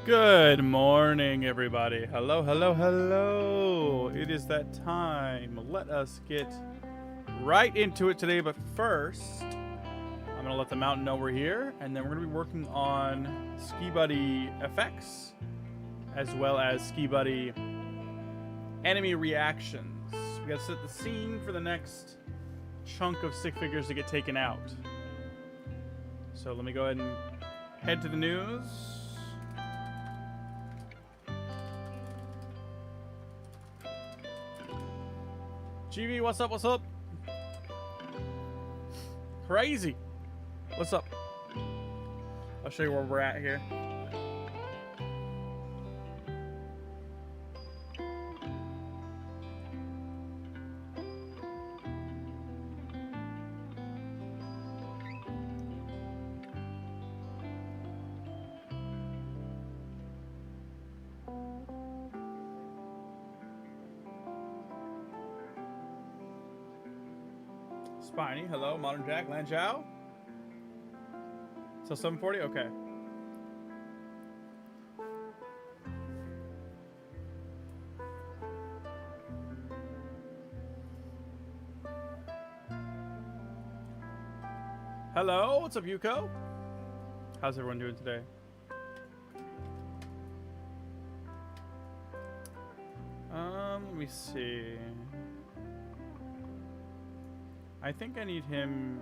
Good morning, everybody. Hello, hello, hello. It is that time. Let us get right into it today. But first, I'm going to let the mountain know we're here. And then we're going to be working on Ski Buddy effects, as well as Ski Buddy enemy reactions. We got to set the scene for the next chunk of stick figures to get taken out. So let me go ahead and head to the news. GV, what's up? What's up? Crazy. What's up? I'll show you where we're at here. Spiny, hello, Modern Jack, Lan Zhao. So 740, okay. Hello, what's up, Yuko? How's everyone doing today? Let me see. I think I need him.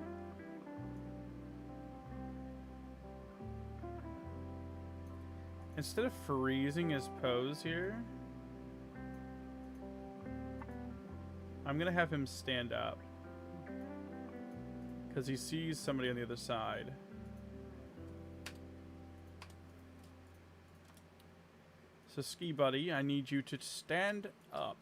Instead of freezing his pose here, I'm gonna have him stand up because he sees somebody on the other side. So Ski Buddy, I need you to stand up.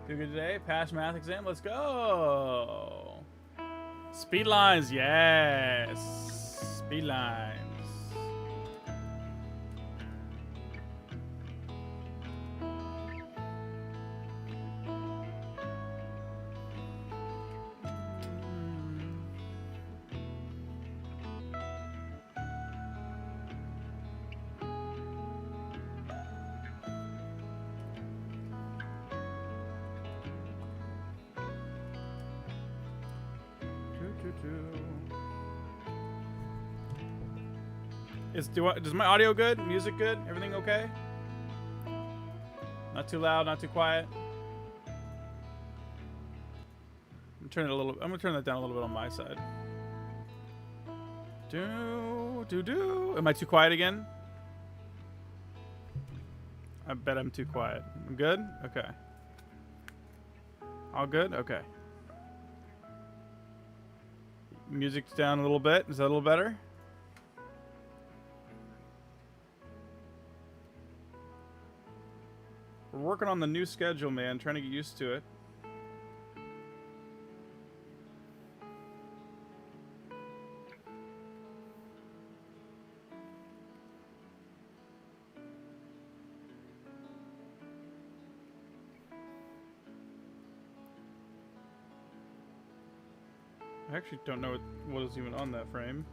Doing good today. Pass math exam. Let's go. Speed lines. Yes. Speed lines. Does my audio good? Music good? Everything okay? Not too loud, not too quiet. I'm gonna turn that down a little bit on my side. Am I too quiet again? I bet I'm too quiet. I'm good? Okay. All good? Okay. Music's down a little bit. Is that a little better? We're working on the new schedule, man. Trying to get used to it. I actually don't know what is even on that frame.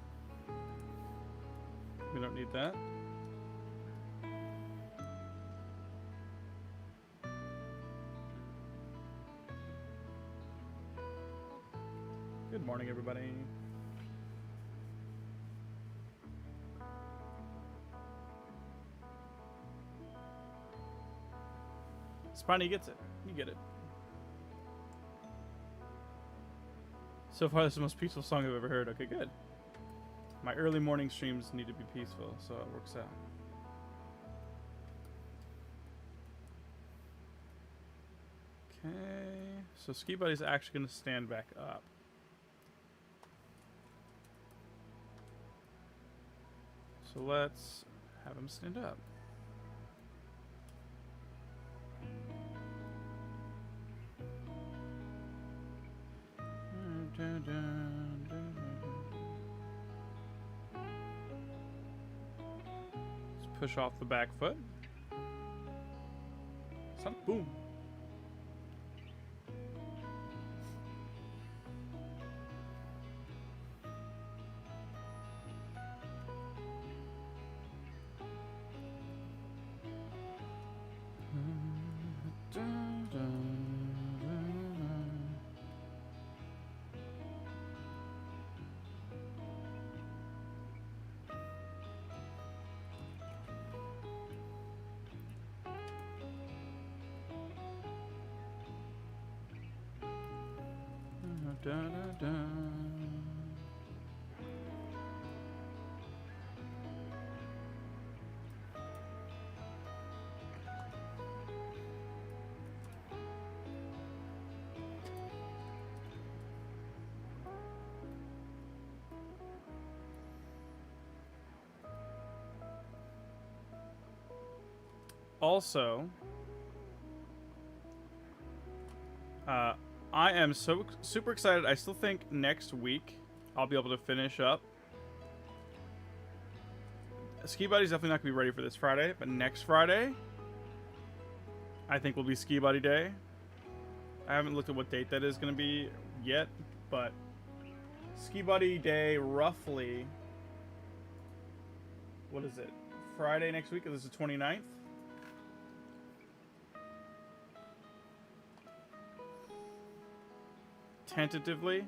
We don't need that. Good morning, everybody. Spiny gets it. You get it. So far, this is the most peaceful song I've ever heard. Okay, good. My early morning streams need to be peaceful, so it works out. Okay. So Ski Buddy's actually going to stand back up. So let's have him stand up. Let's push off the back foot. Boom. Also, I am super excited. I still think next week I'll be able to finish up. Ski Buddy's definitely not going to be ready for this Friday, but next Friday, I think will be Ski Buddy Day. I haven't looked at what date that is going to be yet, but Ski Buddy Day roughly, what is it? Friday next week? This is the 29th? Tentatively.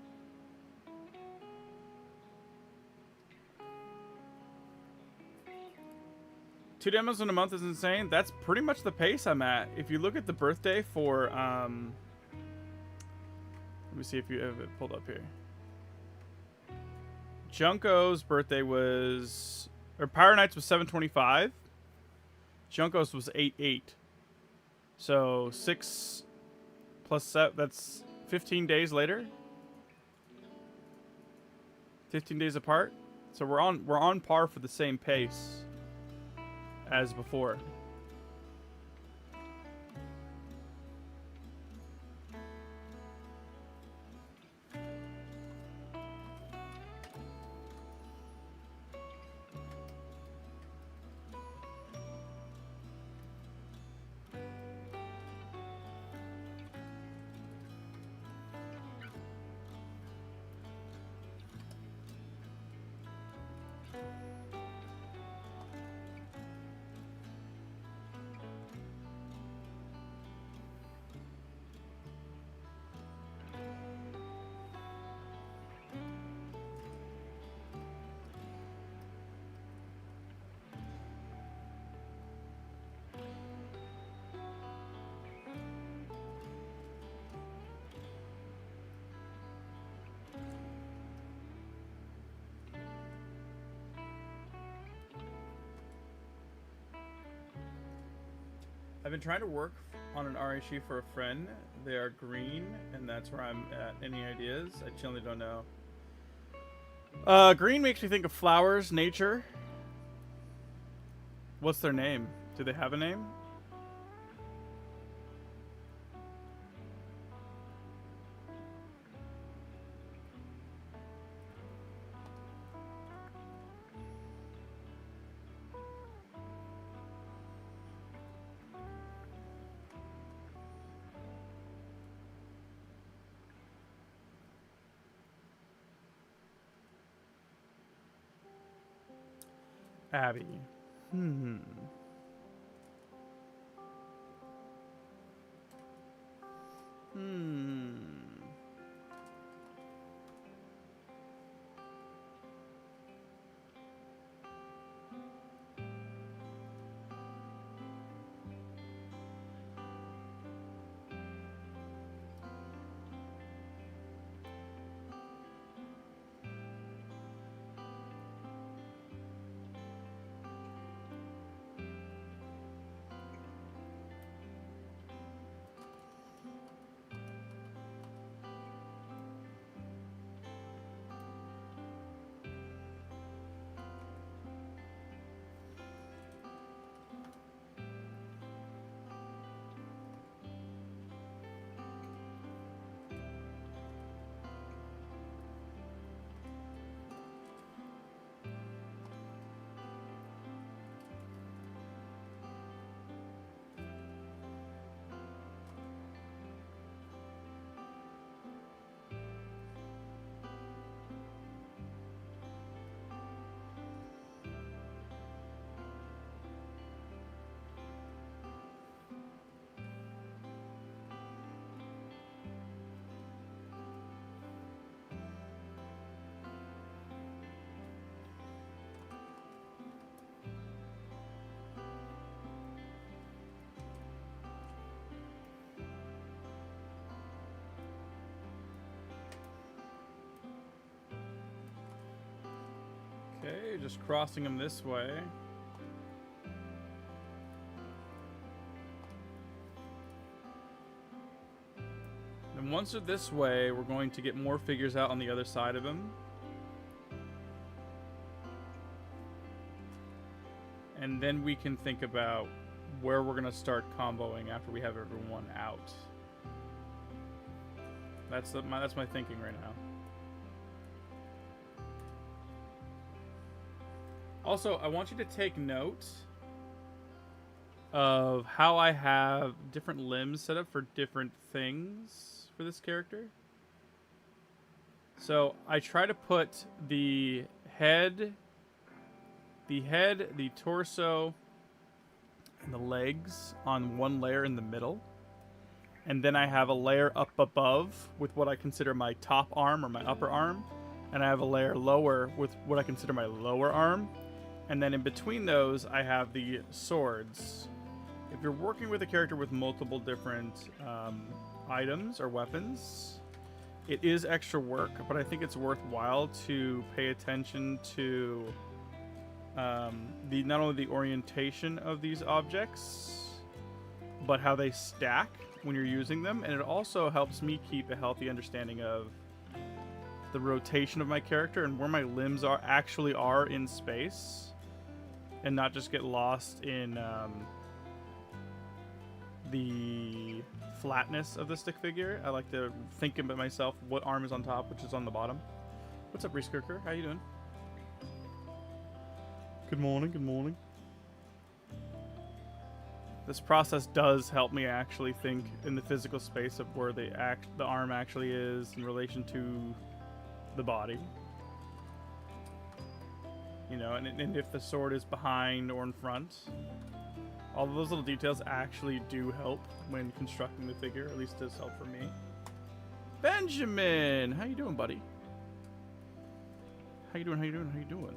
Two demos in a month is insane. That's pretty much the pace I'm at. If you look at the birthday for, let me see if you have it pulled up here. Junko's birthday was, or Power Nights was 7/25. Junko's was 8/8. So 6 plus 7, that's 15 days later. 15 days apart. So we're on par for the same pace as before. I've been trying to work on an RHE for a friend. They are green, and that's where I'm at. Any ideas? I genuinely don't know. Green makes me think of flowers, nature. What's their name? Do they have a name? Abby. Hmm. just crossing them this way. And once they're this way, we're going to get more figures out on the other side of him. And then we can think about where we're going to start comboing after we have everyone out. That's my thinking right now. Also, I want you to take note of how I have different limbs set up for different things for this character. So I try to put the head, the torso, and the legs on one layer in the middle. And then I have a layer up above with what I consider my top arm or my upper arm. And I have a layer lower with what I consider my lower arm. And then in between those, I have the swords. If you're working with a character with multiple different items or weapons, it is extra work, but I think it's worthwhile to pay attention to not only the orientation of these objects, but how they stack when you're using them. And it also helps me keep a healthy understanding of the rotation of my character and where my limbs actually are in space, and not just get lost in the flatness of the stick figure. I like to think about myself what arm is on top, which is on the bottom. What's up, Reese Kirker? How you doing? Good morning, good morning. This process does help me actually think in the physical space of where the arm actually is in relation to the body. You know, and if the sword is behind or in front. All of those little details actually do help when constructing the figure. At least does help for me. Benjamin! How you doing, buddy? How you doing, how you doing, how you doing?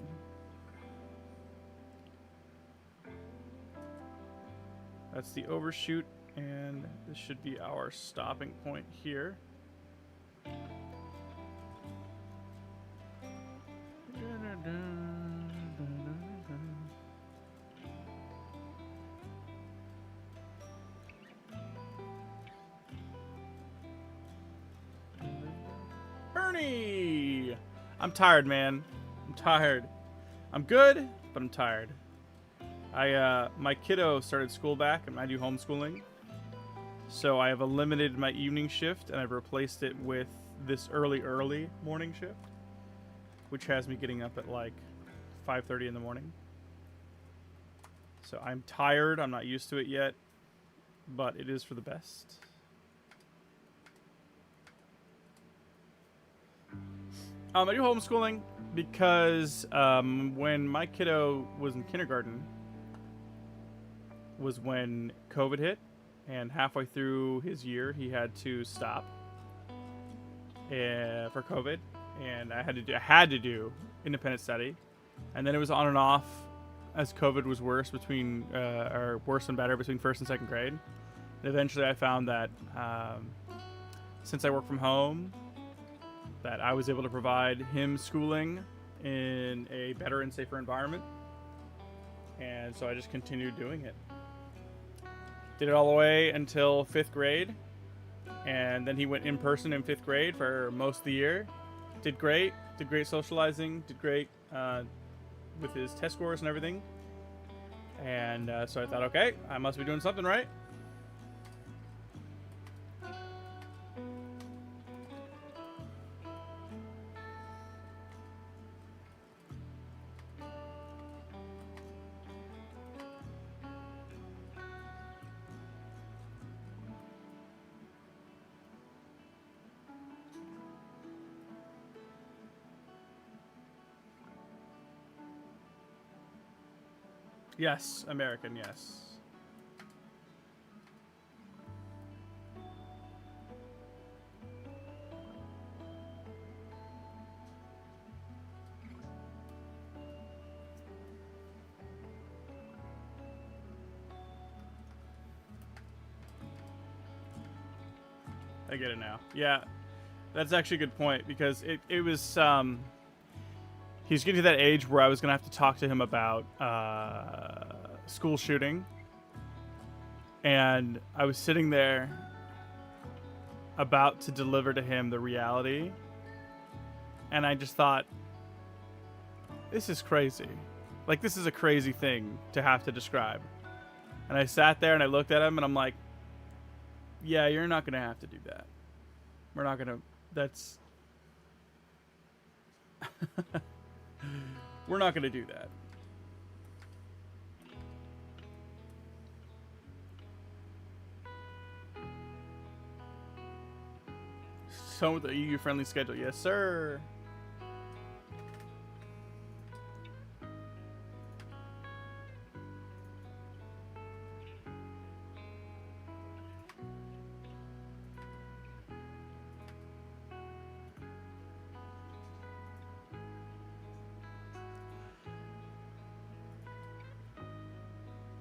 That's the overshoot, and this should be our stopping point here. Bernie! I'm tired, man. I'm tired. I'm good, but I'm tired. My kiddo started school back, and I do homeschooling. So I have eliminated my evening shift, and I've replaced it with this early morning shift, which has me getting up at like 5:30 in the morning. So I'm tired. I'm not used to it yet, but it is for the best. I do homeschooling because when my kiddo was in kindergarten was when COVID hit, and halfway through his year he had to stop for COVID, and I had to do independent study, and then it was on and off as COVID was worse or worse and better between first and second grade. And eventually I found that since I work from home, that I was able to provide him schooling in a better and safer environment. And so I just continued doing it. Did it all the way until 5th grade. And then he went in person in 5th grade for most of the year. Did great socializing, did great with his test scores and everything. And so I thought, okay, I must be doing something right. Yes, American, yes. I get it now. Yeah, that's actually a good point, because it was he's getting to that age where I was gonna have to talk to him about school shooting, and I was sitting there about to deliver to him the reality, and I just thought, this is crazy. Like, this is a crazy thing to have to describe. And I sat there and I looked at him and I'm like, yeah, you're not going to have to do that. We're not going to, that's, we're not going to do that. So with the EU-friendly schedule. Yes, sir.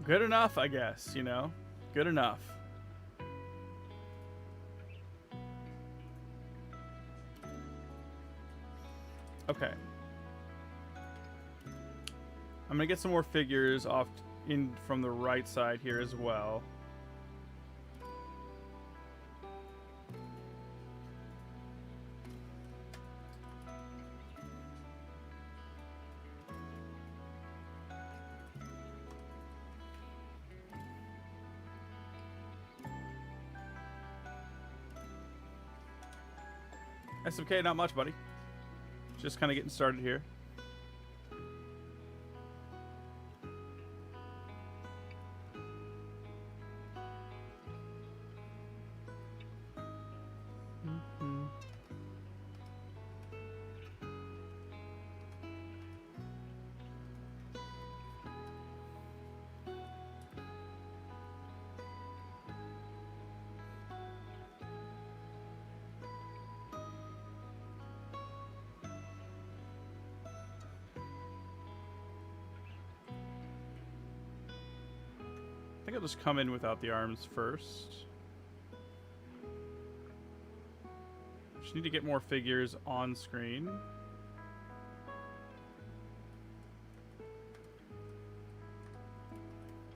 Good enough, I guess, you know? Good enough. Okay. I'm gonna get some more figures off in from the right side here as well. SMK, not much, buddy. Just kind of getting started here. I think I'll just come in without the arms first. Just need to get more figures on screen.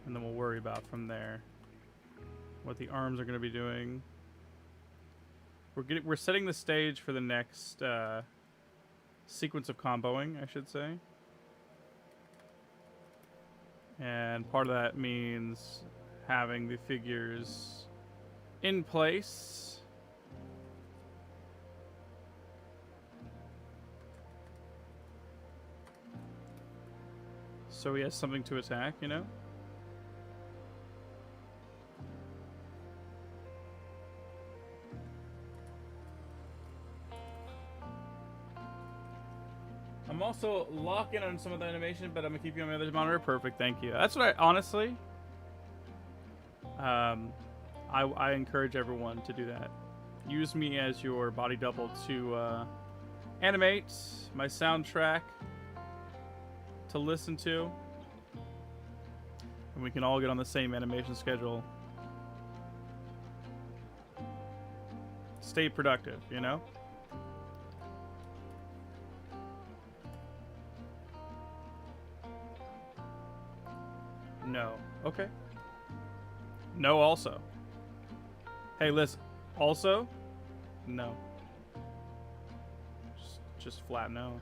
And then we'll worry about from there what the arms are going to be doing. We're setting the stage for the next sequence of comboing, I should say. And part of that means having the figures in place. So he has something to attack, you know? I'm also locking on some of the animation, but I'm gonna keep you on my other monitor. Perfect, thank you. That's what I honestly, I encourage everyone to do that. Use me as your body double to animate my soundtrack to listen to, and we can all get on the same animation schedule. Stay productive, you know? No. Okay. No also. Hey, listen. Also? No. Just flat no.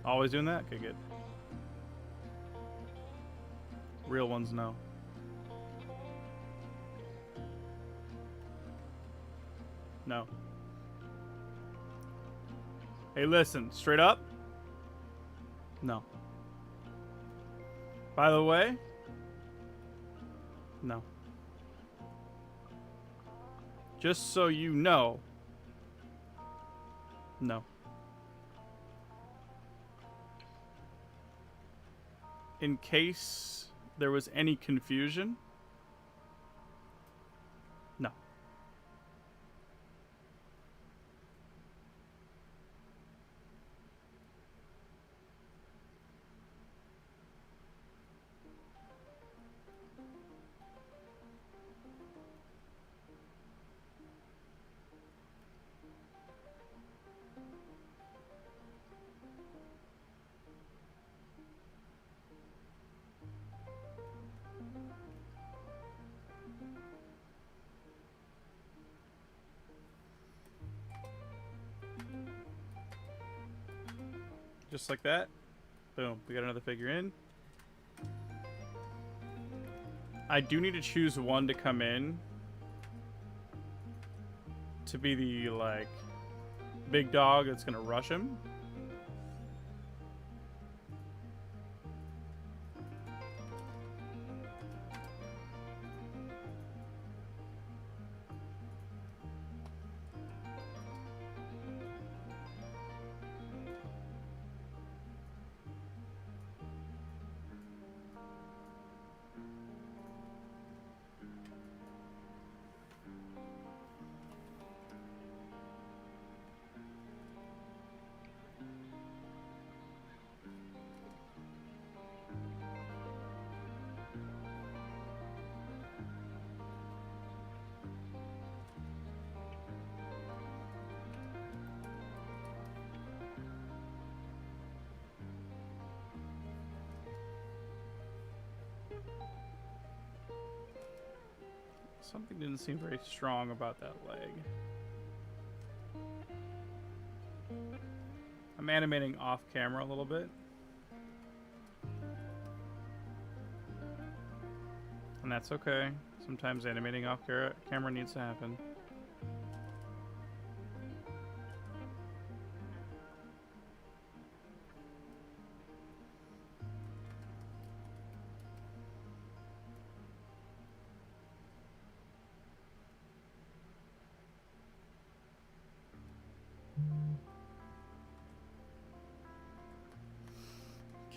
Always doing that? Okay, good. Real ones, no. No. Hey, listen. Straight up? No. By the way? No. Just so you know. No. In case there was any confusion. No. Just like that. Boom. We got another figure in. I do need to choose one to come in to be the, like, big dog that's gonna rush him. Something didn't seem very strong about that leg. I'm animating off camera a little bit. And that's okay. Sometimes animating off camera needs to happen.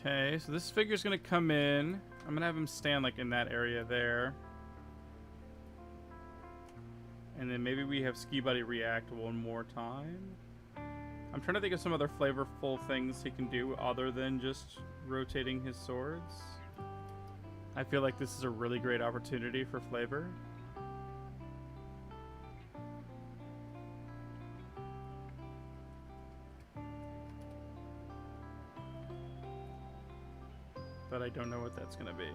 Okay, so this figure's gonna come in. I'm gonna have him stand like in that area there. And then maybe we have Ski Buddy react one more time. I'm trying to think of some other flavorful things he can do other than just rotating his swords. I feel like this is a really great opportunity for flavor. But I don't know what that's gonna be.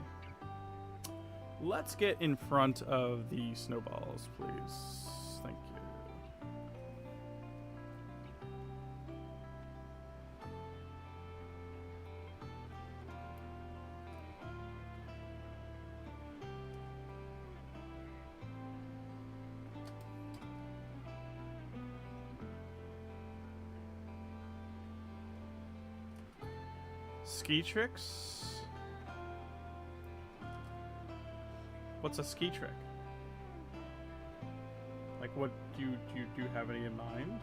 Let's get in front of the snowballs, please. Thank you. Ski tricks? What's a ski trick? Like, what do you have any in mind?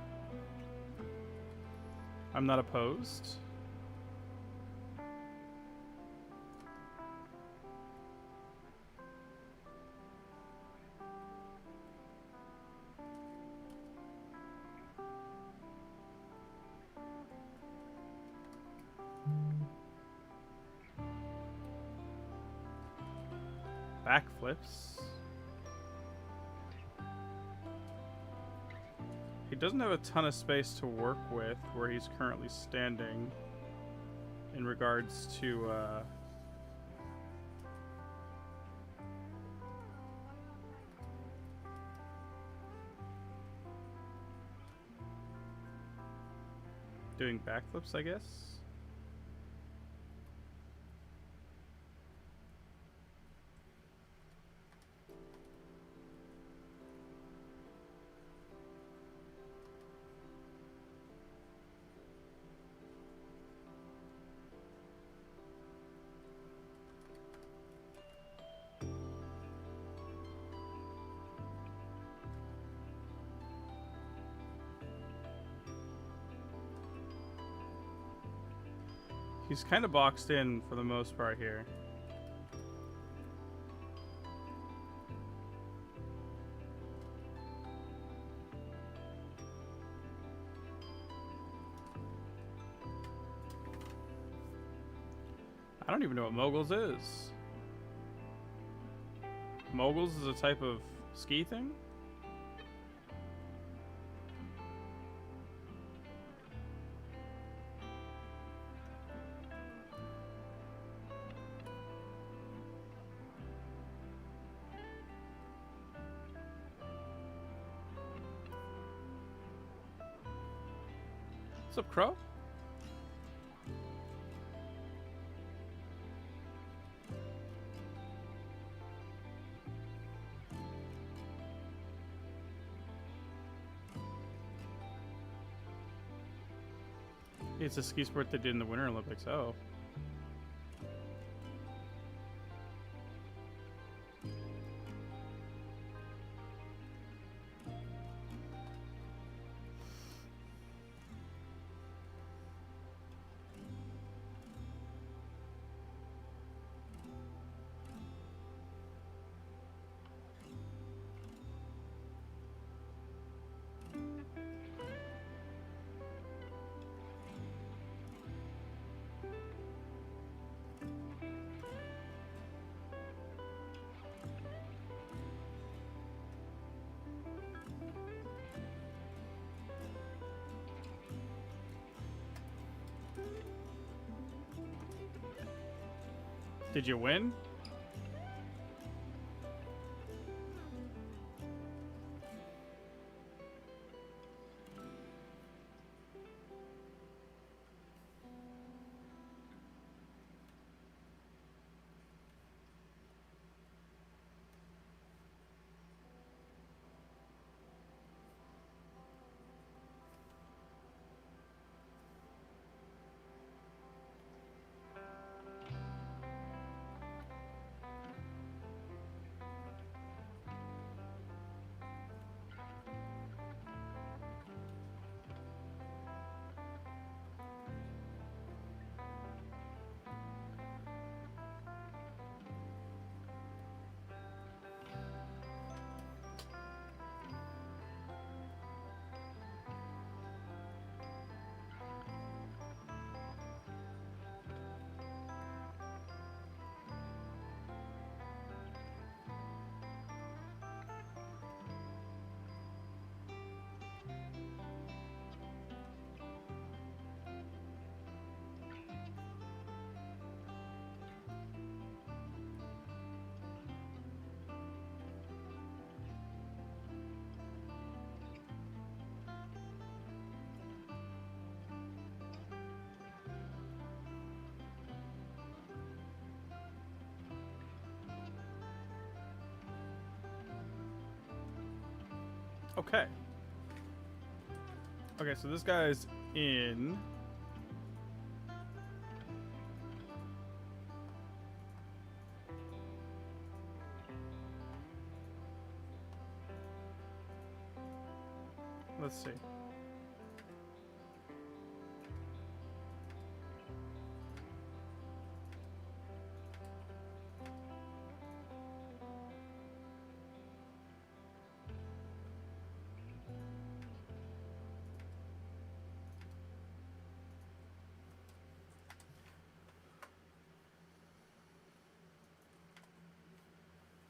I'm not opposed. Backflips. He doesn't have a ton of space to work with where he's currently standing in regards to doing backflips, I guess. He's kind of boxed in for the most part here. I don't even know what moguls is. Moguls is a type of ski thing? What's up, Crow? It's a ski sport they did in the Winter Olympics. Oh. Did you win? Okay. Okay, so this guy's in. Let's see.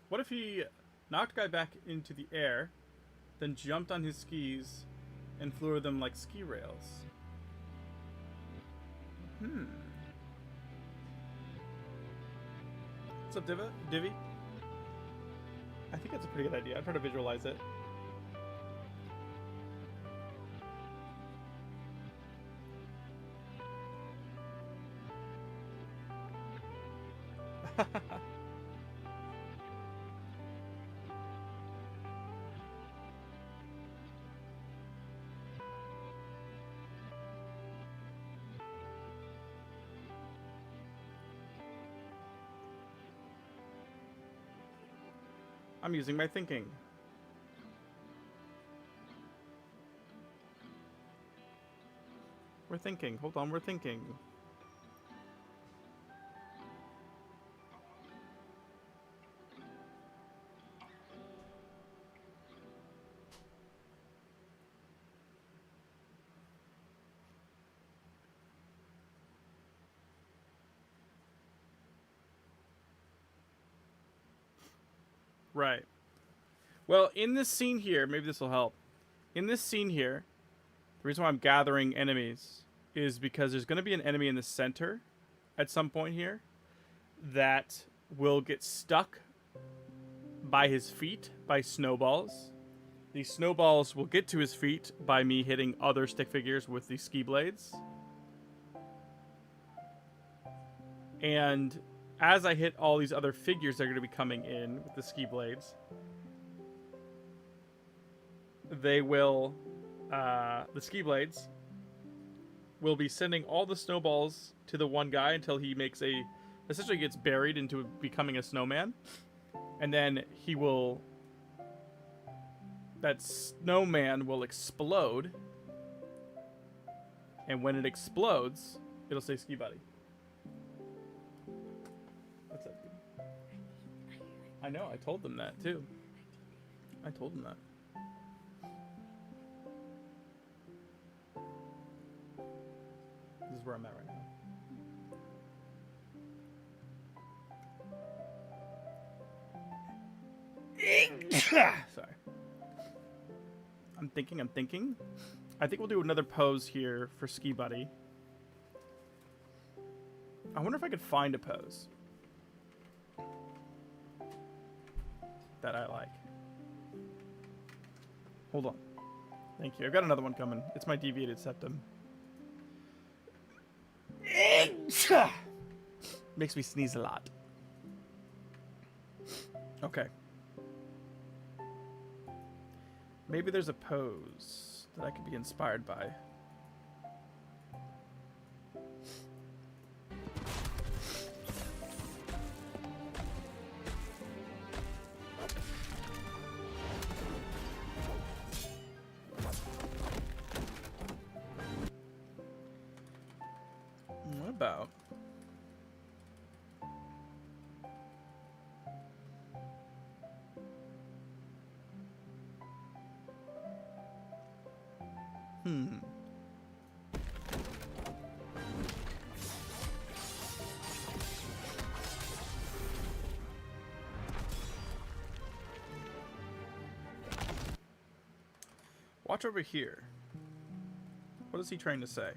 What if he knocked a guy back into the air, then jumped on his skis and flew over them like ski rails? What's up, Divvy? I think that's a pretty good idea. I'm trying to visualize it. I'm using my thinking. We're thinking. Hold on, we're thinking. Right. Well, in this scene here, maybe this will help. In this scene here, the reason why I'm gathering enemies is because there's going to be an enemy in the center at some point here that will get stuck by his feet by snowballs. These snowballs will get to his feet by me hitting other stick figures with the ski blades. And as I hit all these other figures that are going to be coming in with the ski blades, they will, the ski blades will be sending all the snowballs to the one guy until he makes essentially gets buried into becoming a snowman. And then that snowman will explode. And when it explodes, it'll say Ski Buddy. What's that, dude? I know, I told them that too. I told them that. This is where I'm at right now. Sorry. I'm thinking. I think we'll do another pose here for Ski Buddy. I wonder if I could find a pose that I like. Hold on. Thank you. I've got another one coming. It's my deviated septum. Makes me sneeze a lot. Okay. Maybe there's a pose that I could be inspired by. What about... Watch over here. What is he trying to say?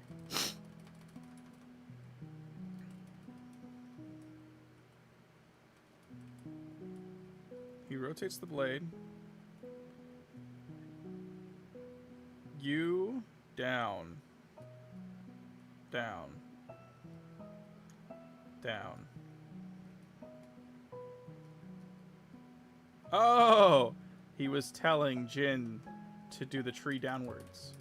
He rotates the blade. You down. Down. Down. Oh! He was telling Jin to do the tree downwards.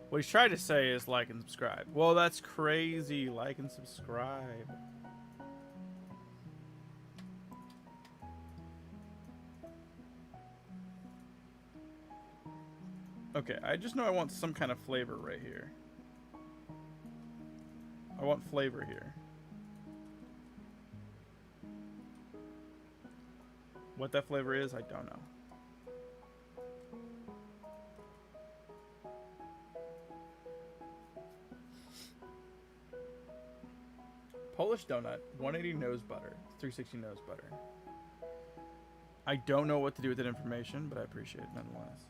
What he's trying to say is like and subscribe. Well, that's crazy. Like and subscribe. Okay, I just know I want some kind of flavor right here. I want flavor here. What that flavor is, I don't know. Polish donut, 180 nose butter, 360 nose butter. I don't know what to do with that information, but I appreciate it nonetheless.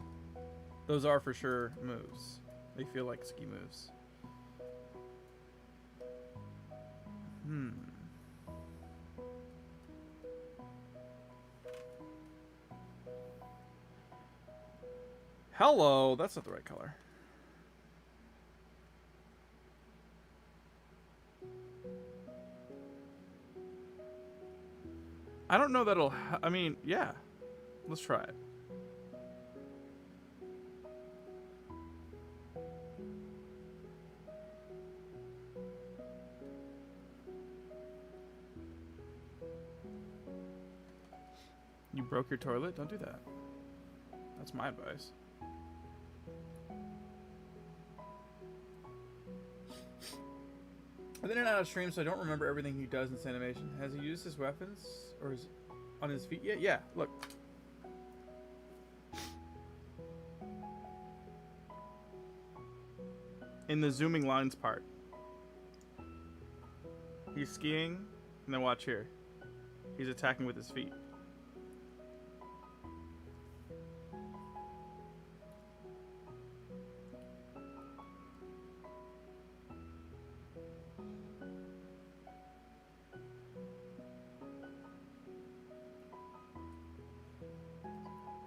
Those are for sure moves. They feel like ski moves. Hello, that's not the right color. I don't know that'll... I mean, yeah. Let's try it. You broke your toilet? Don't do that. That's my advice. I've been in and out of stream, so I don't remember everything he does in this animation. Has he used his weapons? Or is on his feet yet? Yeah, look. in the zooming lines part. He's skiing, and then watch here. He's attacking with his feet.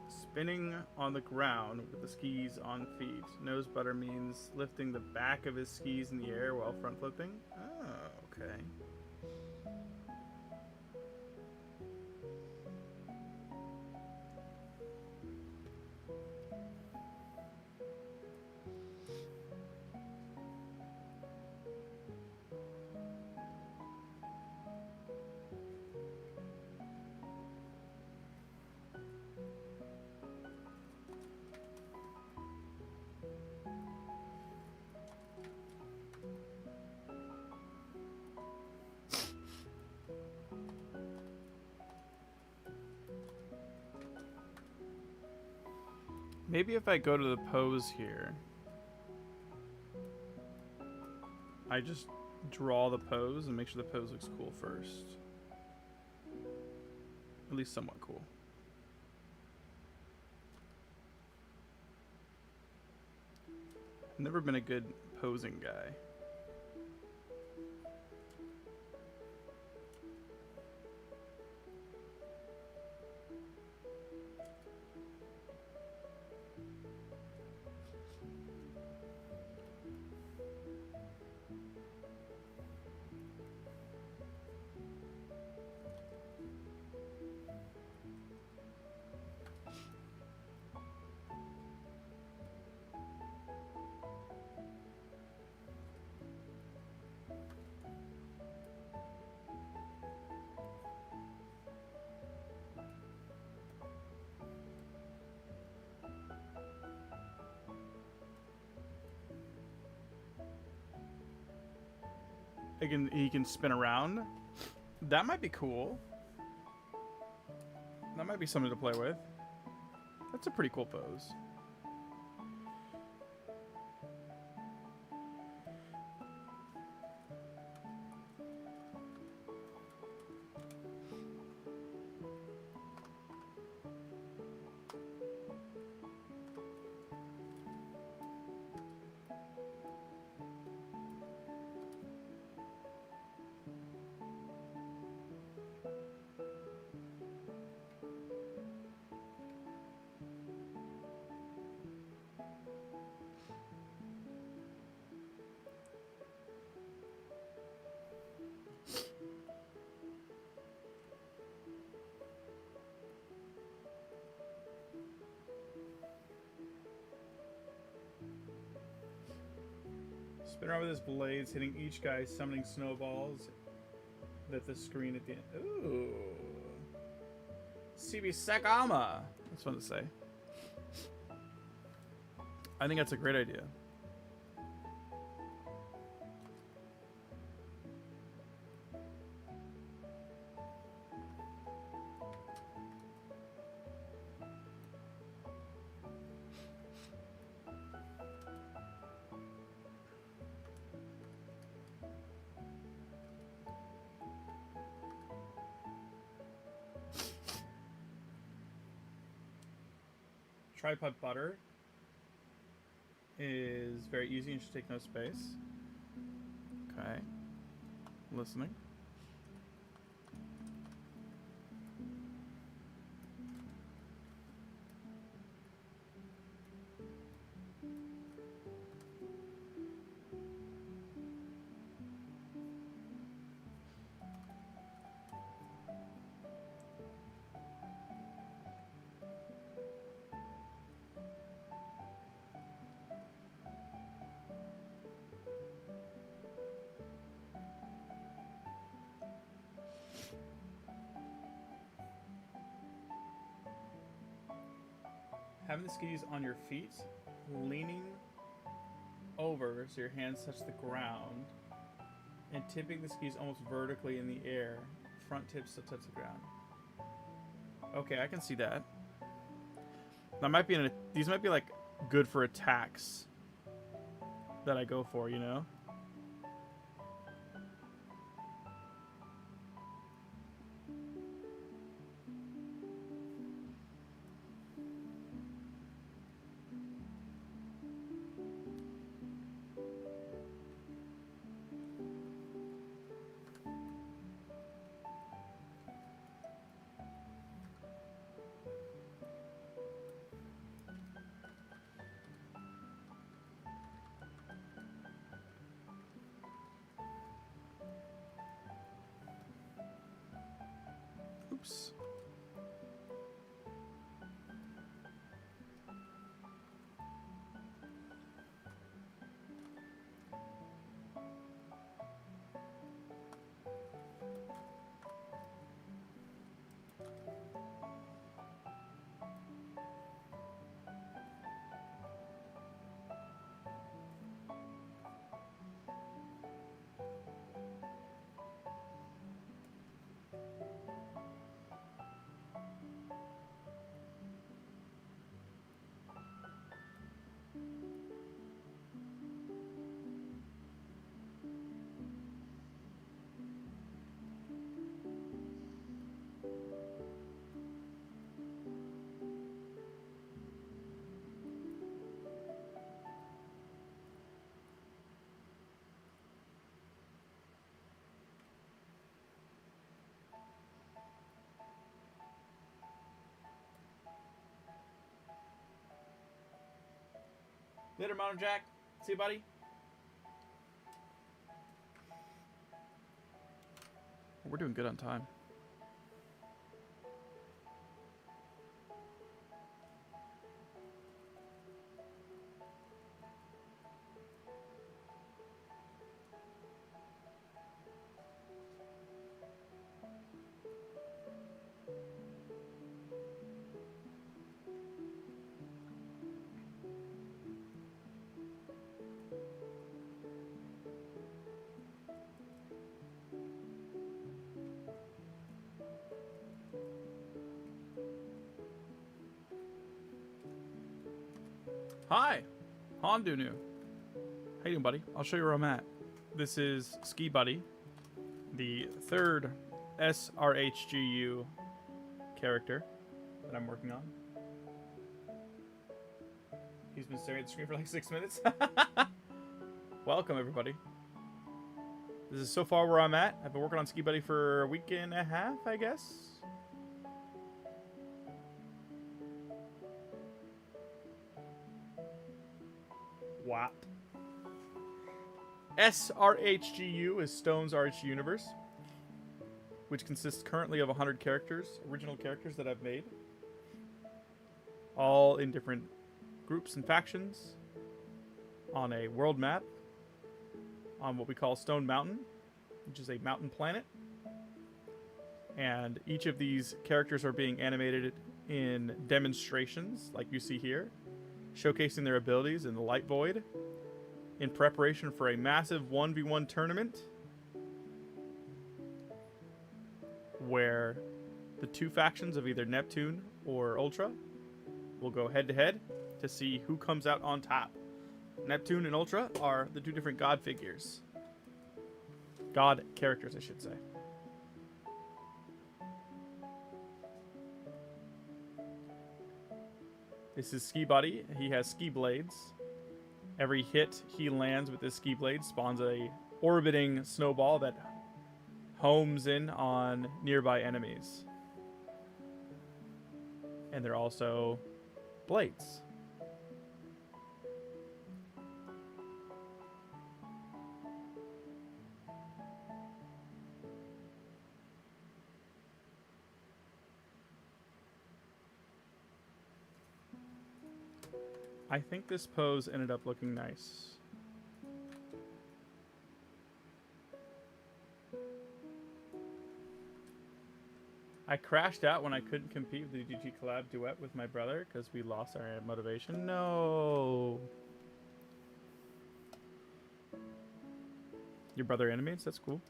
Spinning on the ground with the skis on feet. Nose butter means lifting the back of his skis in the air while front flipping. Oh, okay. Maybe if I go to the pose here, I just draw the pose and make sure the pose looks cool first. At least somewhat cool. I've never been a good posing guy. He can spin around. That might be cool. That might be something to play with. That's a pretty cool pose. Spin around with his blades, hitting each guy, summoning snowballs that the screen at the end. Ooh. CB Sakama. That's fun to say. I think that's a great idea. Tripod butter is very easy and should take no space. Okay. Listening. Having the skis on your feet, leaning over so your hands touch the ground, and tipping the skis almost vertically in the air, front tips to touch the ground. Okay, I can see that. That might be these might be like good for attacks. that I go for, you know? Oops. Later, Mono Jack. See you, buddy. We're doing good on time. Hi, Hondunu. How you doing, buddy? I'll show you where I'm at. This is Ski Buddy, the third SRHGU character that I'm working on. He's been staring at the screen for like 6 minutes. Welcome, everybody. This is so far where I'm at. I've been working on Ski Buddy for a week and a half, I guess. What? SRHGU is Stone's RH Universe, which consists currently of 100 characters, original characters that I've made, all in different groups and factions, on a world map, on what we call Stone Mountain, which is a mountain planet. And each of these characters are being animated in demonstrations, like you see here, showcasing their abilities in the Light Void in preparation for a massive 1v1 tournament where the two factions of either Neptune or Ultra will go head-to-head to see who comes out on top. Neptune and Ultra are the two different god figures. God characters, I should say. This is Ski Buddy. He has ski blades. Every hit he lands with his ski blade spawns a orbiting snowball that homes in on nearby enemies. And they're also blades. I think this pose ended up looking nice. I crashed out when I couldn't compete with the DG collab duet with my brother because we lost our motivation. No. Your brother animates? That's cool.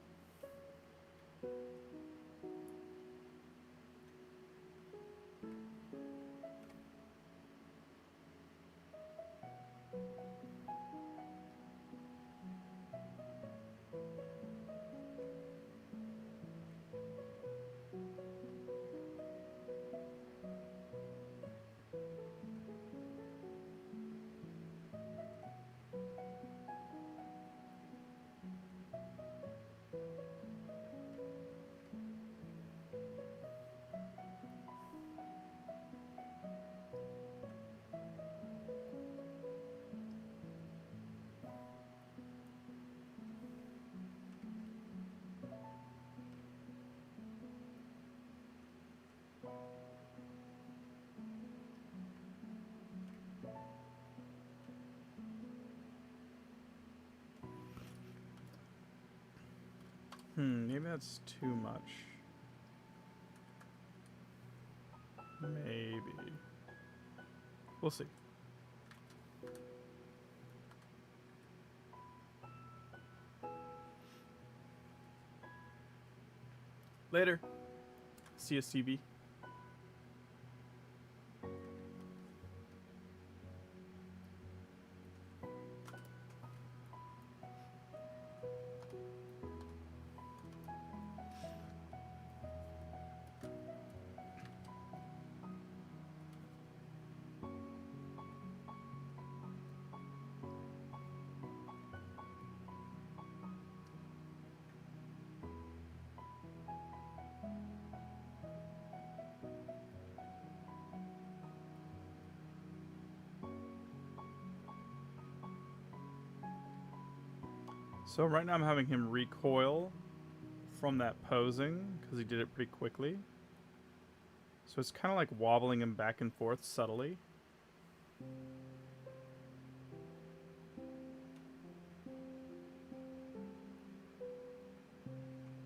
Maybe that's too much. Maybe. We'll see. Later. CSTV. So right now I'm having him recoil from that posing because he did it pretty quickly. So it's kind of like wobbling him back and forth subtly.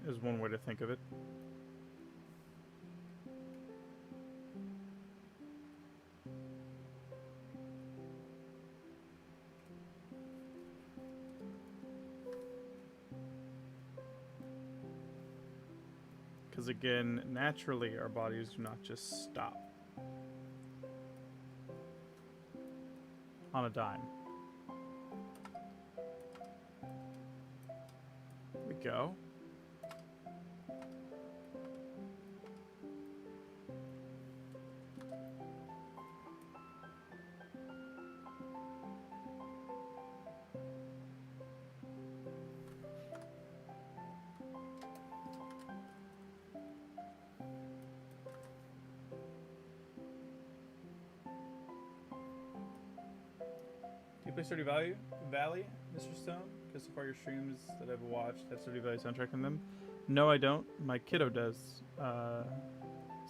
Is one way to think of it. Because again, naturally our bodies do not just stop on a dime. There we go. Do you play Stardew Valley, Mr. Stone? Because so far your streams that I've watched have Stardew Valley soundtrack in them. No, I don't. My kiddo does.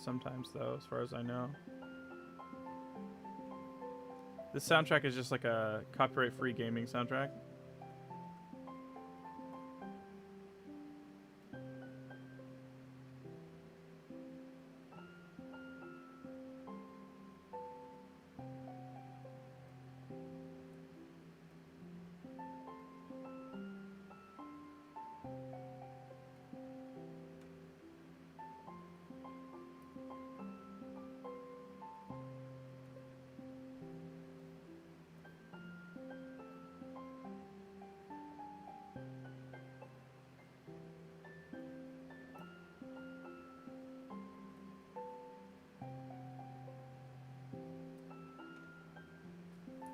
Sometimes, though, as far as I know. This soundtrack is just like a copyright-free gaming soundtrack.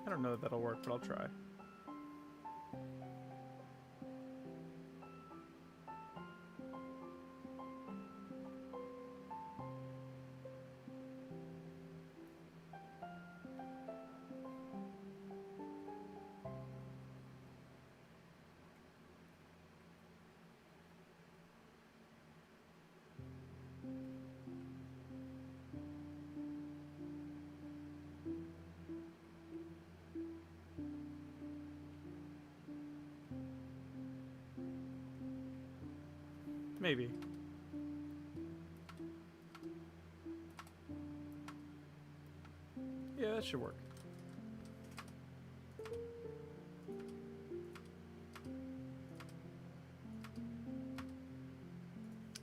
I don't know that that'll work, but I'll try. Maybe. Yeah, that should work.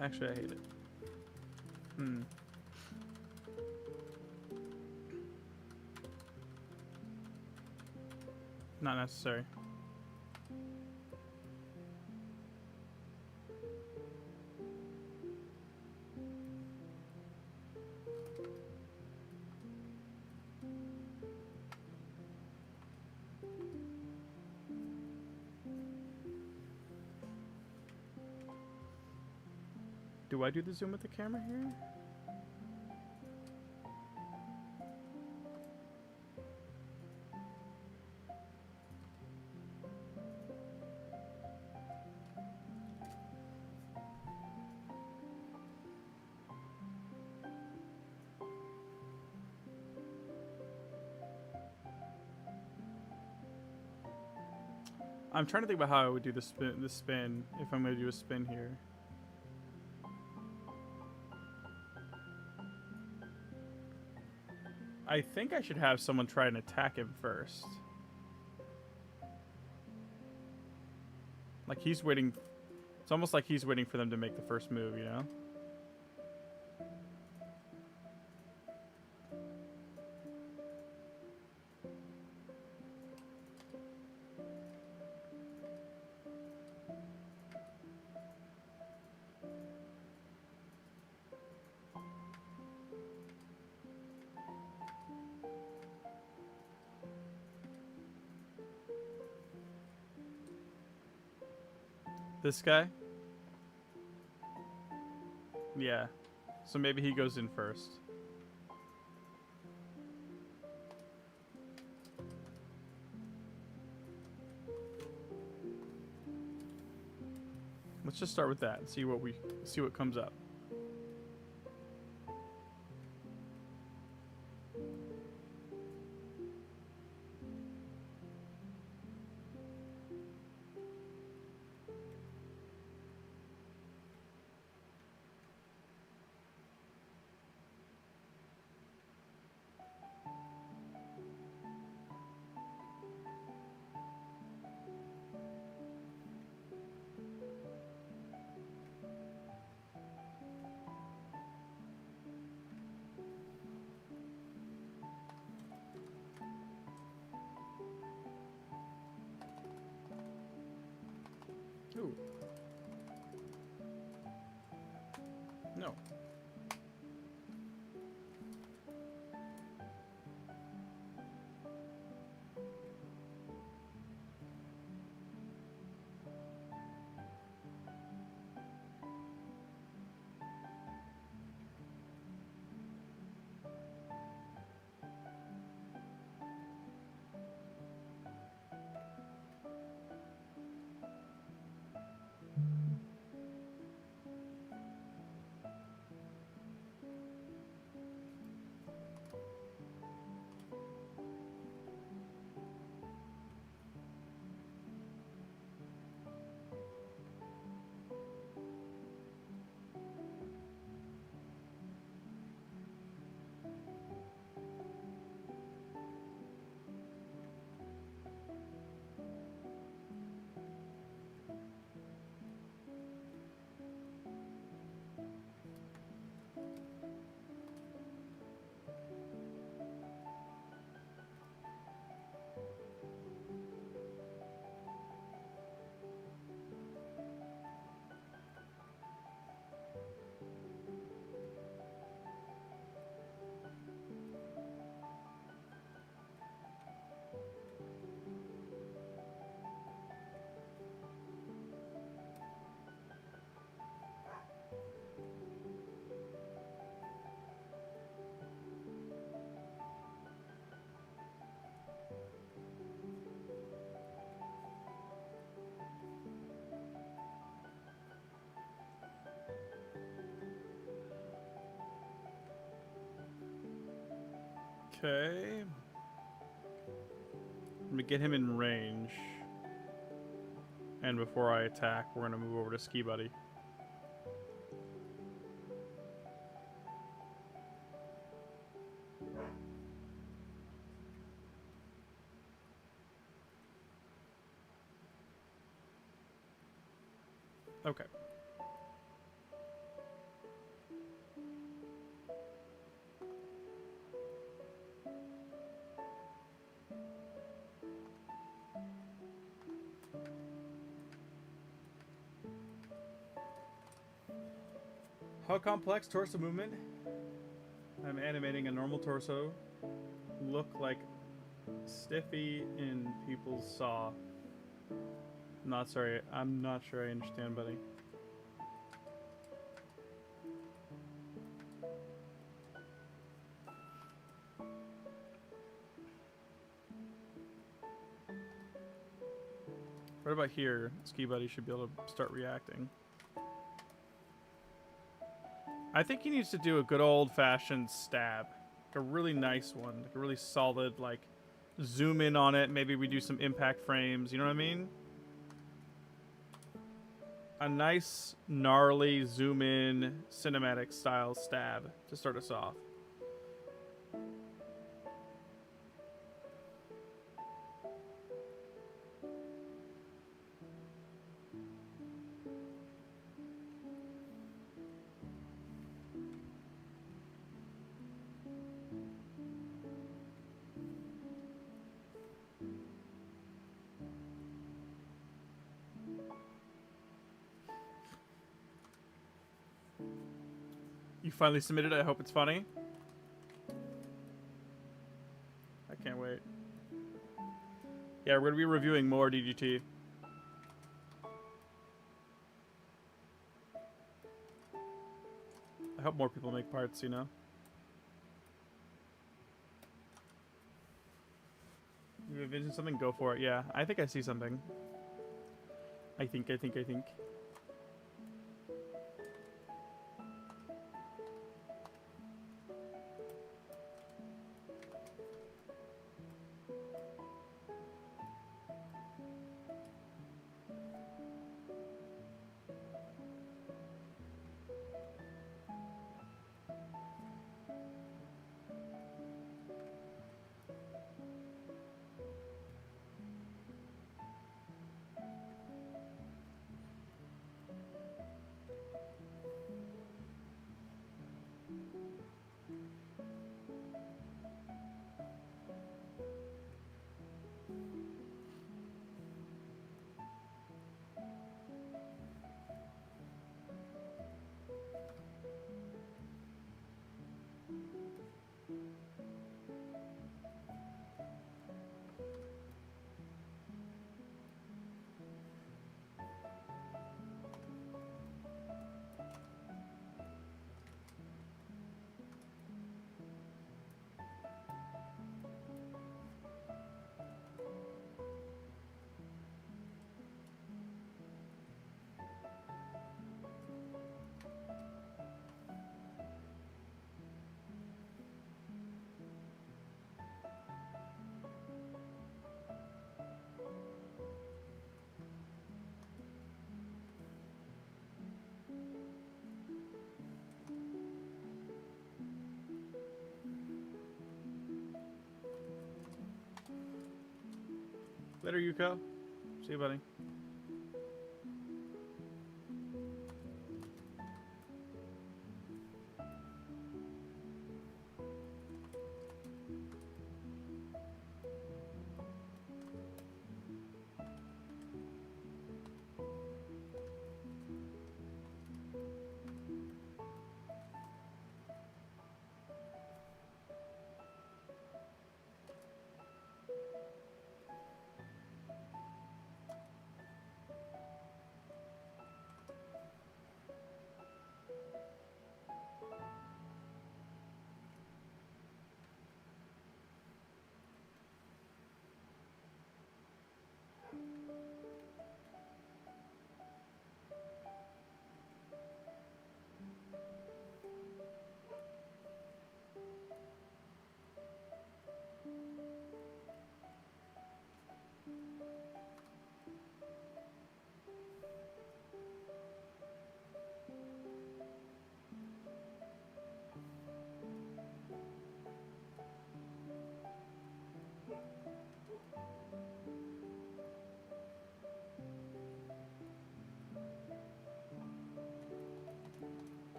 Actually, I hate it. Not necessary. Do I do the zoom with the camera here? I'm trying to think about how I would do the spin if I'm going to do a spin here. I think I should have someone try and attack him first. Like he's waiting. It's almost like he's waiting for them to make the first move, you know? This guy? Yeah. So maybe he goes in first. Let's just start with that and see what comes up. Ooh. No. Okay. Let me get him in range. And before I attack, we're going to move over to Ski Buddy. Okay. How complex torso movement? I'm animating a normal torso. Look like stiffy in people's saw. I'm not sure I understand, buddy. Right about here, Ski Buddy should be able to start reacting. I think he needs to do a good old-fashioned stab. Like a really nice one. Like a really solid, like, zoom in on it. Maybe we do some impact frames. You know what I mean? a nice gnarly zoom in cinematic style stab to start us off. You finally submitted it. I hope it's funny. I can't wait. Yeah, we're going to be reviewing more DGT. I hope more people make parts, you know? You envision something? Go for it. Yeah, I think I see something. I think. Later, Yuko. See you, buddy.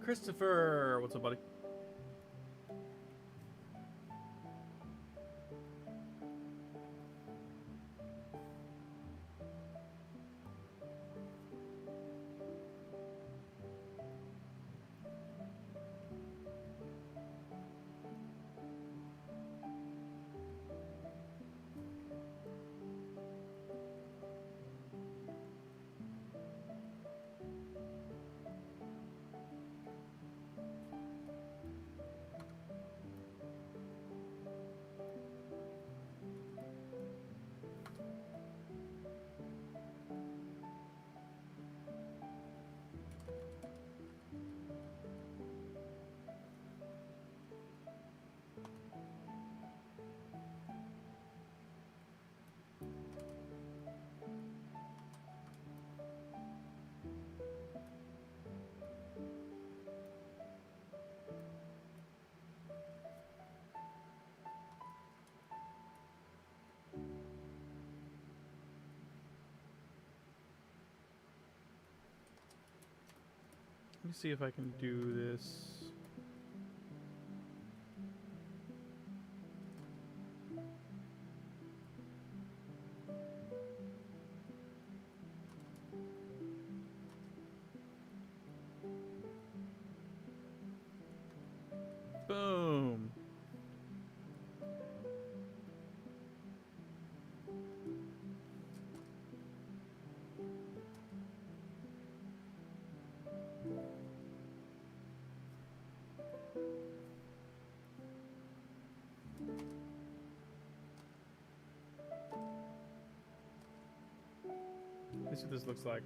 Christopher, what's up, buddy? Let me see if I can do this. Boom. Let's see what this looks like.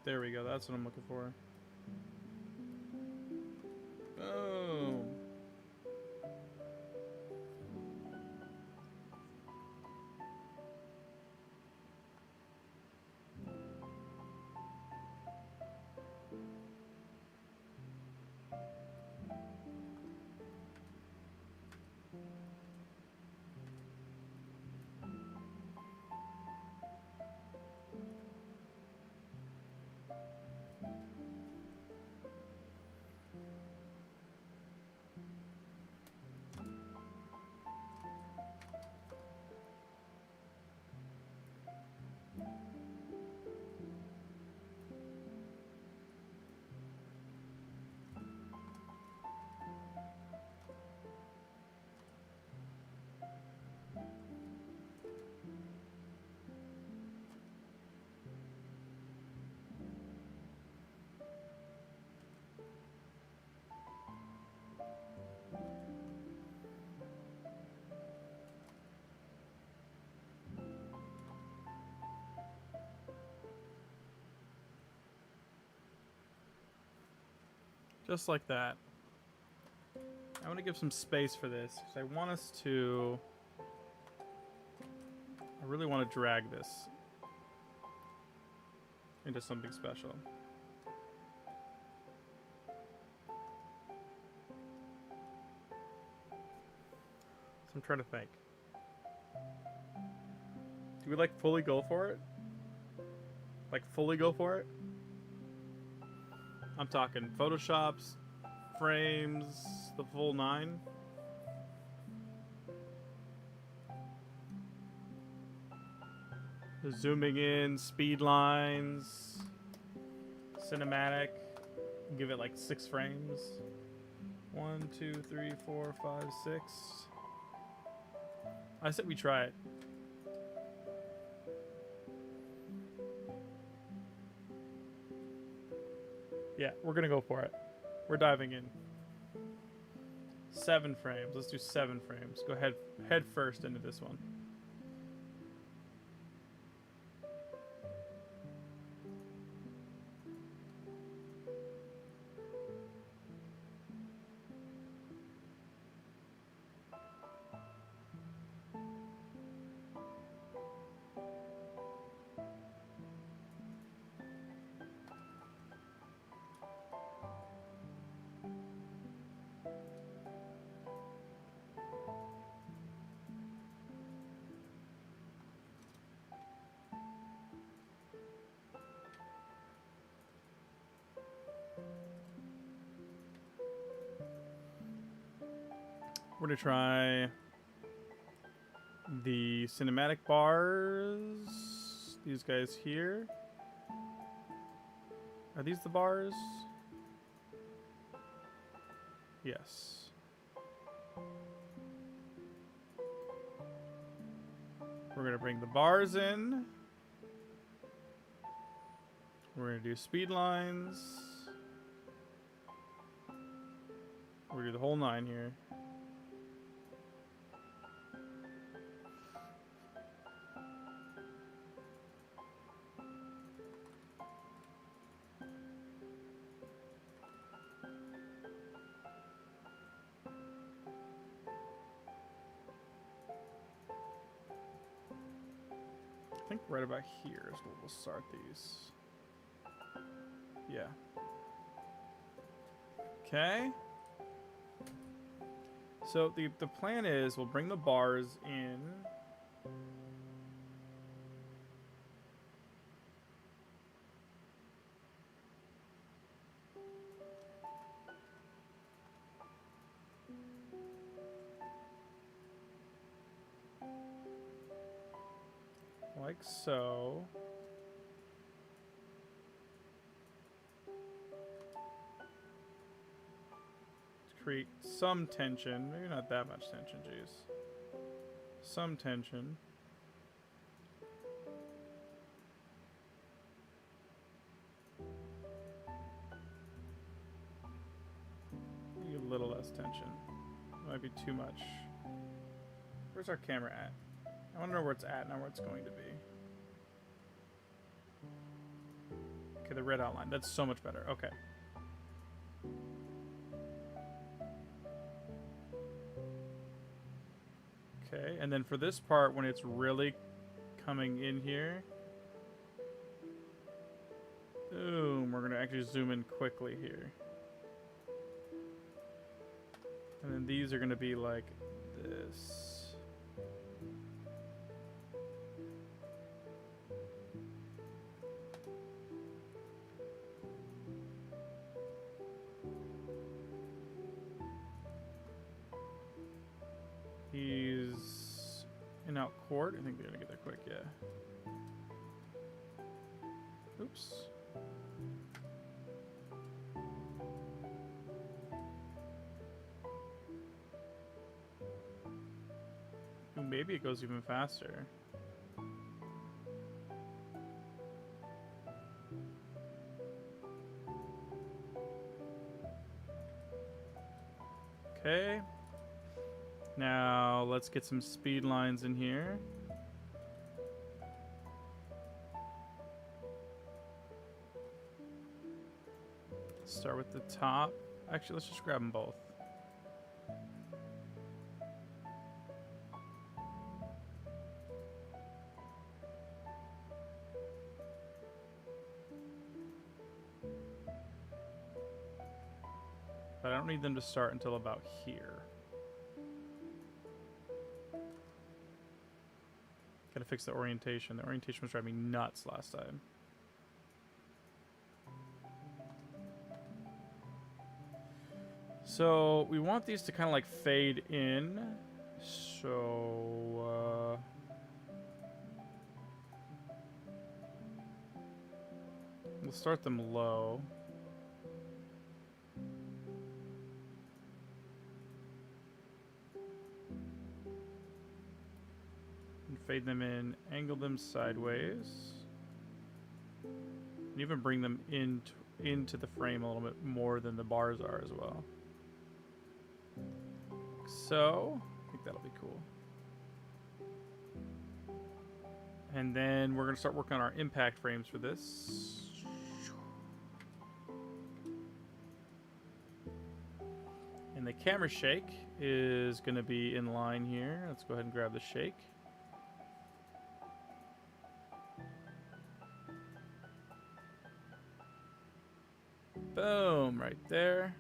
There we go. That's what I'm looking for. Boom. Just like that. I want to give some space for this because I want us to... I really want to drag this into something special. So I'm trying to think. Do we like fully go for it? Like fully go for it? I'm talking Photoshops, frames, the full 9. Zooming in, speed lines, cinematic. Give it like 6 frames. 1, 2, 3, 4, 5, 6. I said we try it. Yeah, we're gonna go for it. We're diving in. 7 frames. Let's do 7 frames. Go ahead, head first into this one. We're gonna try the cinematic bars. These guys here. Are these the bars? Yes. We're gonna bring the bars in. We're gonna do speed lines. We're gonna do the whole 9 here. I think right about here is where we'll start these. Yeah. Okay. So the plan is we'll bring the bars in. Like so. To create some tension. Maybe not that much tension, jeez. Some tension. Maybe a little less tension. Might be too much. Where's our camera at? I want to know where it's at, not where it's going to be. Okay, the red outline. That's so much better. Okay. Okay, and then for this part, when it's really coming in here, boom, we're going to actually zoom in quickly here. And then these are going to be like this. He's in out court. I think they're gonna get there quick, yeah. Oops. Ooh, maybe it goes even faster. Okay. Now, let's get some speed lines in here. Start with the top. Actually, let's just grab them both. But I don't need them to start until about here. Gotta fix the orientation. The orientation was driving me nuts last time. So we want these to kind of like fade in. So we'll start them low. Fade them in, angle them sideways, and even bring them into the frame a little bit more than the bars are as well. So, I think that'll be cool. And then we're going to start working on our impact frames for this. And the camera shake is going to be in line here. Let's go ahead and grab the shake. Boom, right there.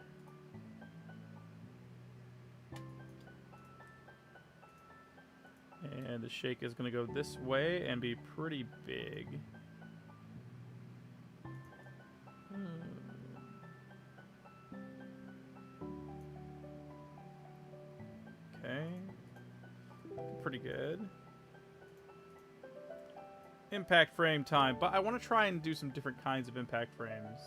And the shake is going to go this way and be pretty big. Okay. Pretty good. Impact frame time, but I want to try and do some different kinds of impact frames.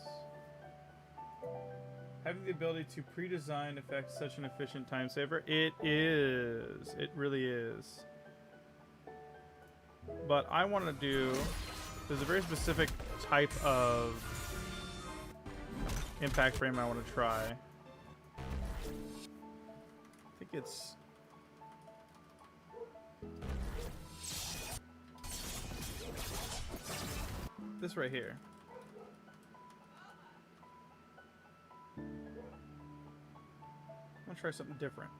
Having the ability to pre-design effects such an efficient time saver. It is. It really is. But I want to do... There's a very specific type of impact frame I want to try. I think it's... this right here. I'm gonna try something different.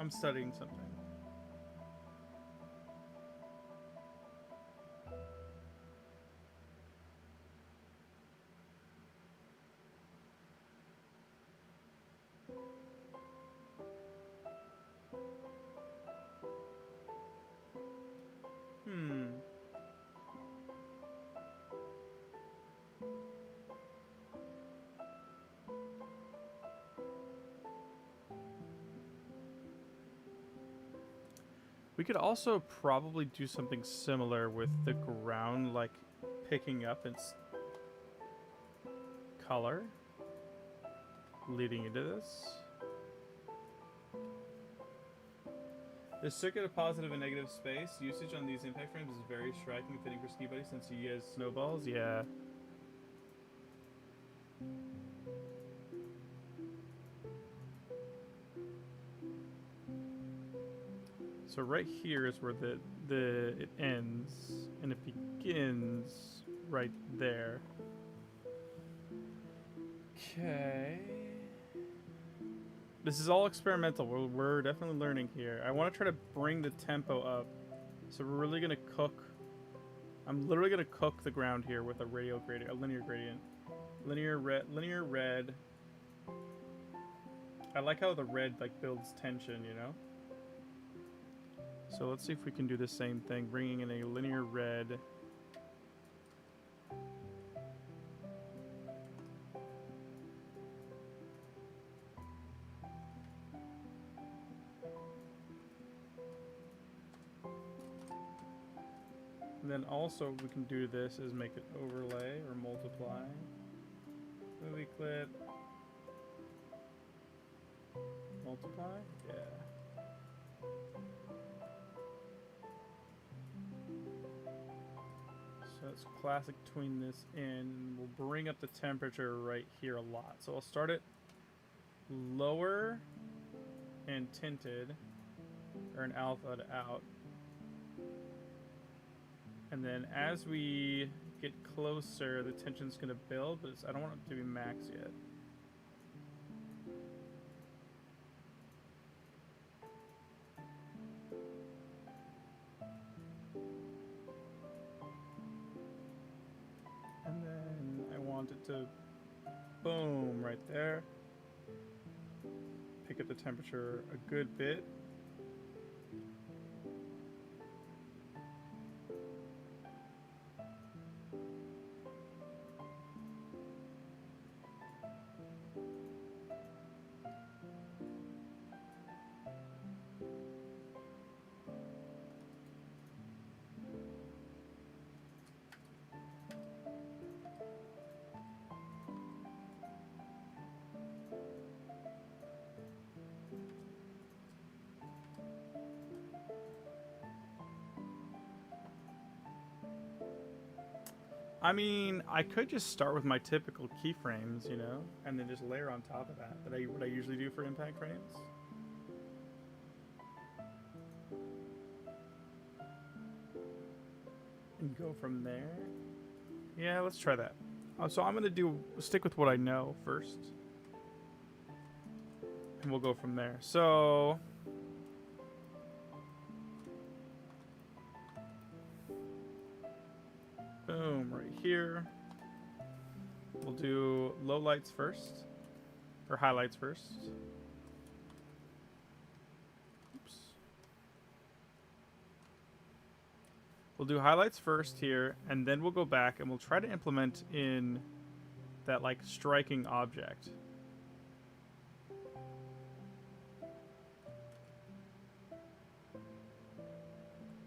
I'm studying something. We could also probably do something similar with the ground, like picking up its color leading into this. The circuit of positive and negative space usage on these impact frames is very striking, fitting for Ski Buddy since he has snowballs. Yeah. So right here is where it ends, and it begins right there. Okay. This is all experimental. We're definitely learning here. I want to try to bring the tempo up. So we're really gonna cook. I'm literally gonna cook the ground here with a radial gradient, a linear gradient, linear red. I like how the red like builds tension, you know. So let's see if we can do the same thing, bringing in a linear red. And then also we can do this is make it overlay or multiply. Movie clip. Multiply? Yeah. So it's classic tween this in. We'll bring up the temperature right here a lot. So I'll start it lower and tinted, or an alpha to out. And then as we get closer, the tension's gonna build, but I don't want it to be max yet. And then I want it to boom right there. Pick up the temperature a good bit. I mean, I could just start with my typical keyframes, you know, and then just layer on top of that. What I usually do for impact frames. And go from there. Yeah, let's try that. So I'm gonna stick with what I know first, and we'll go from there. So. Boom, right here. We'll do low lights first, or highlights first. Oops. We'll do highlights first here, and then we'll go back and we'll try to implement in that like striking object.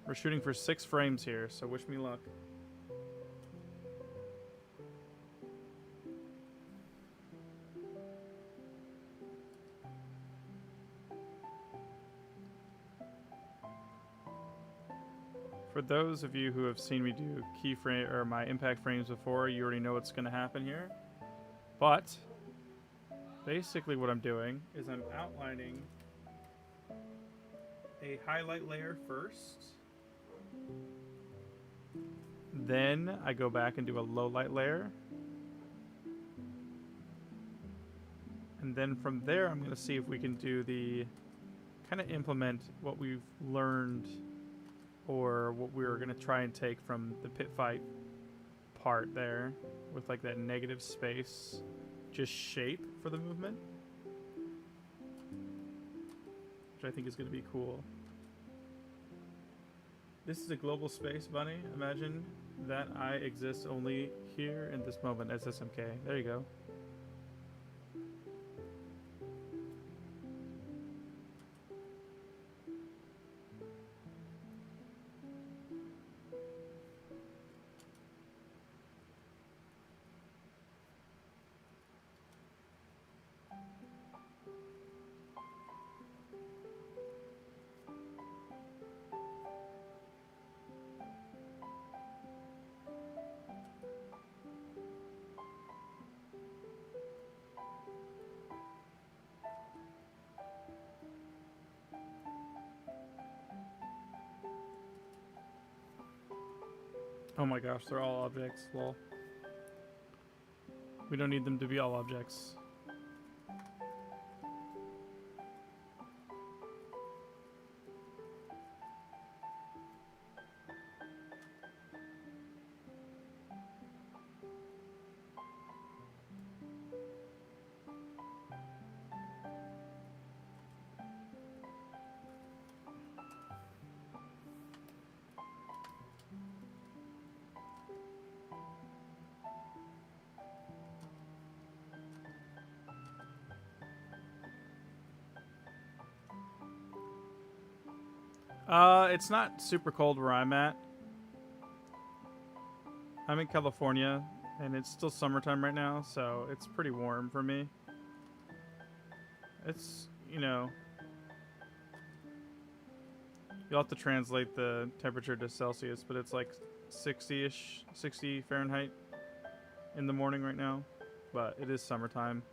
We're shooting for 6 frames here, so wish me luck. For those of you who have seen me do keyframe or my impact frames before, you already know what's going to happen here. But basically what I'm doing is I'm outlining a highlight layer first. Then I go back and do a low light layer. And then from there I'm going to see if we can do the kind of implement what we've learned or what we were going to try and take from the pit fight part there with like that negative space just shape for the movement, which I think is going to be cool. This is a global space, Bunny. Imagine that I exist only here in this moment as SMK. There you go. Oh my gosh, they're all objects. Lol. We don't need them to be all objects. It's not super cold where I'm at. I'm in California, and it's still summertime right now, so it's pretty warm for me. It's, you know, you'll have to translate the temperature to Celsius, but it's like 60-ish, 60 Fahrenheit in the morning right now, but it is summertime.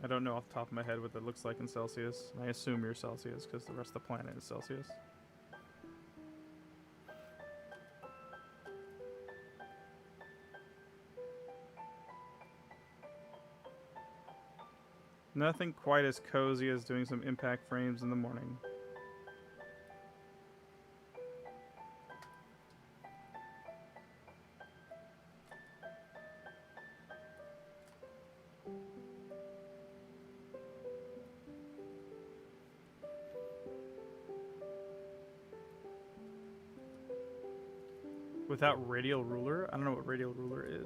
I don't know off the top of my head what that looks like in Celsius. I assume you're Celsius because the rest of the planet is Celsius. Nothing quite as cozy as doing some impact frames in the morning. Without radial ruler? I don't know what radial ruler is.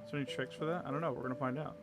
Is there any tricks for that? I don't know. We're going to find out.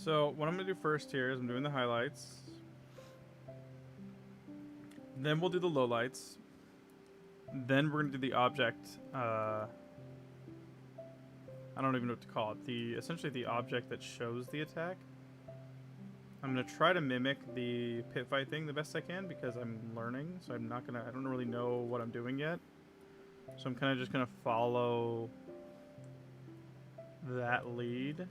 So what I'm going to do first here is I'm doing the highlights. Then we'll do the lowlights. Then we're going to do the object. I don't even know what to call it. Essentially the object that shows the attack. I'm going to try to mimic the pit fight thing the best I can because I'm learning. So I don't really know what I'm doing yet. So I'm kind of just going to follow that lead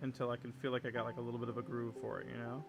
until I can feel like I got like a little bit of a groove for it, you know?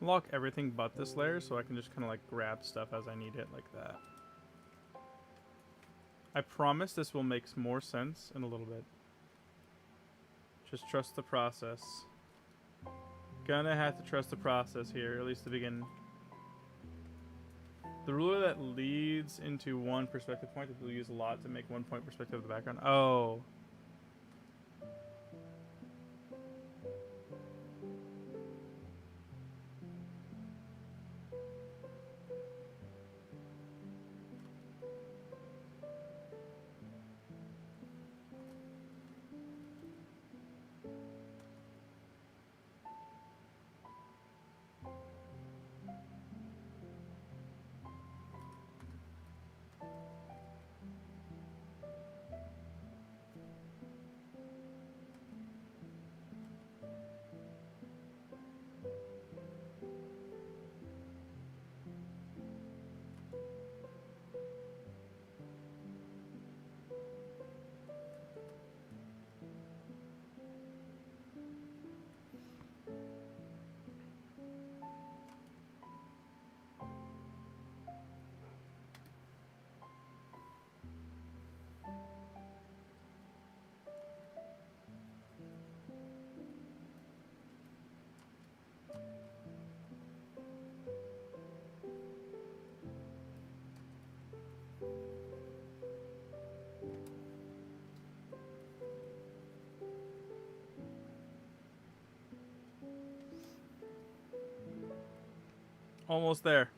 Lock everything but this layer so I can just kind of like grab stuff as I need it like that. I promise this will make more sense in a little bit. Just trust the process. Gonna have to trust the process here, at least to begin. The ruler that leads into one perspective point that we'll use a lot to make one point perspective of the background. Oh. Almost there.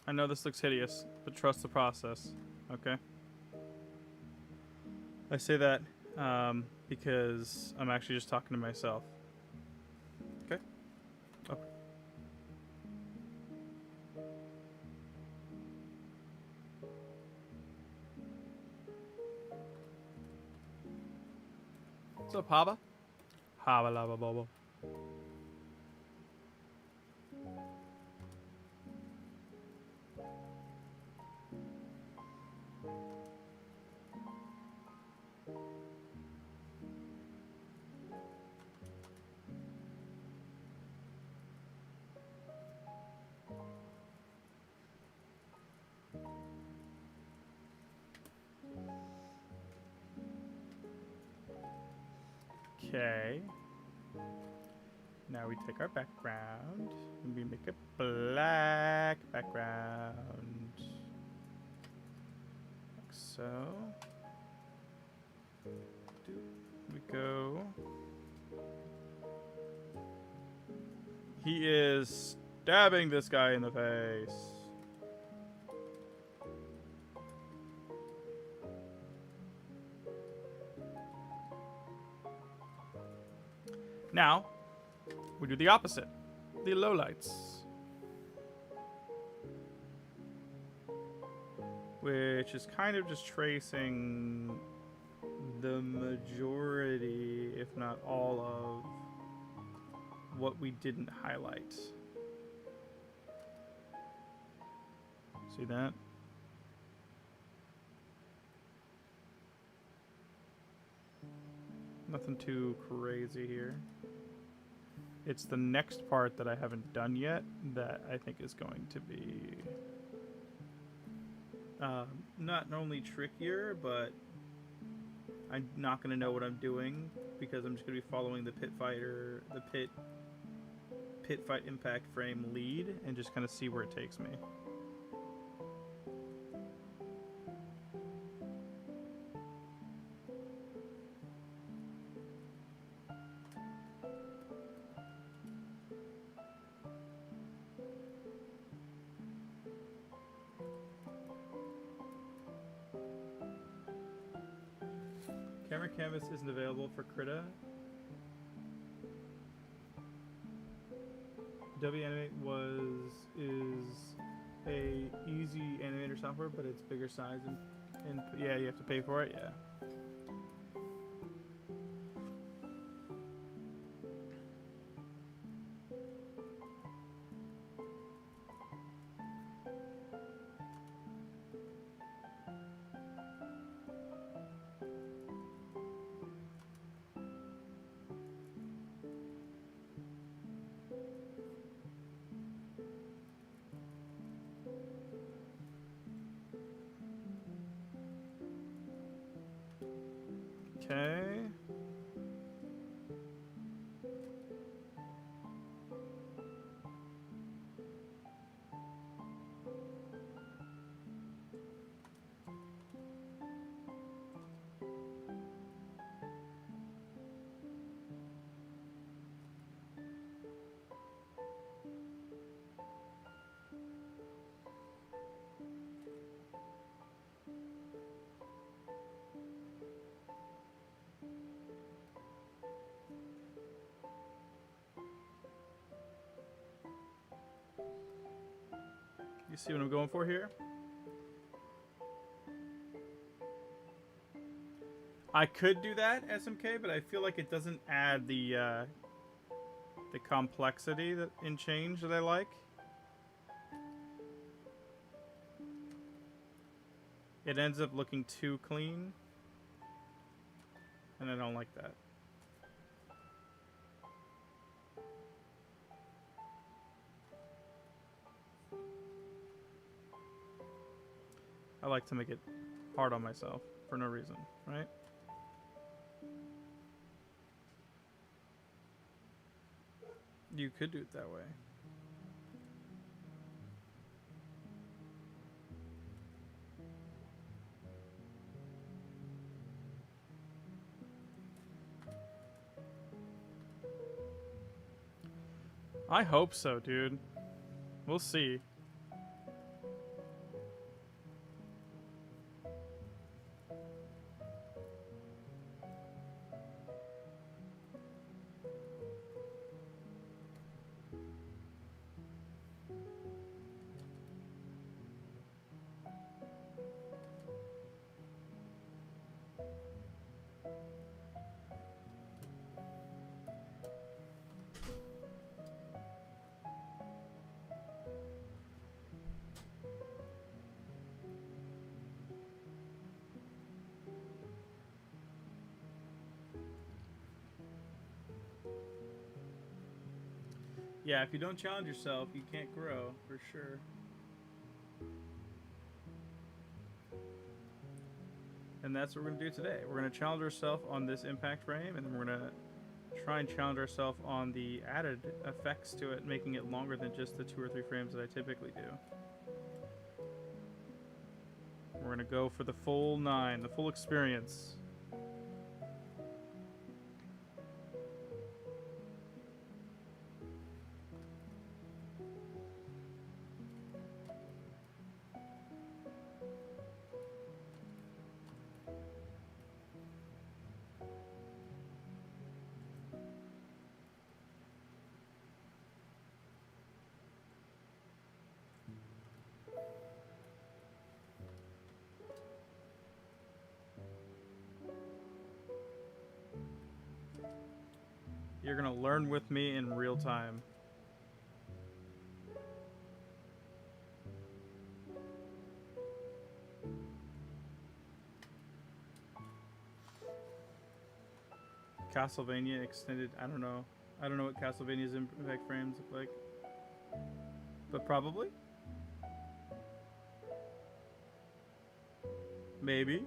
I know this looks hideous, but trust the process, okay? I say that because I'm actually just talking to myself. Okay? Okay. What's up, Haba? Haba lava bobo. Okay. Now we take our background and we make a black background. Like so. We go. He is stabbing this guy in the face. Now, we do the opposite. The lowlights. Which is kind of just tracing the majority, if not all of what we didn't highlight. See that? Nothing too crazy here. It's the next part that I haven't done yet that I think is going to be not only trickier, but I'm not going to know what I'm doing because I'm just going to be following the pit fight impact frame lead and just kind of see where it takes me. Camera canvas isn't available for Krita. Adobe Animate is a easy animator software, but it's bigger size and yeah, you have to pay for it. Yeah. Okay. You see what I'm going for here? I could do that SMK, but I feel like it doesn't add the complexity that in change that I like. It ends up looking too clean, and I don't like that. I like to make it hard on myself for no reason, right? You could do it that way. I hope so, dude. We'll see. Yeah, if you don't challenge yourself, you can't grow, for sure. And that's what we're going to do today. We're going to challenge ourselves on this impact frame, and then we're going to try and challenge ourselves on the added effects to it, making it longer than just the 2 or 3 frames that I typically do. We're going to go for the full 9, the full experience. You're going to learn with me in real time. Castlevania extended, I don't know. I don't know what Castlevania's impact frames look like. But probably. Maybe.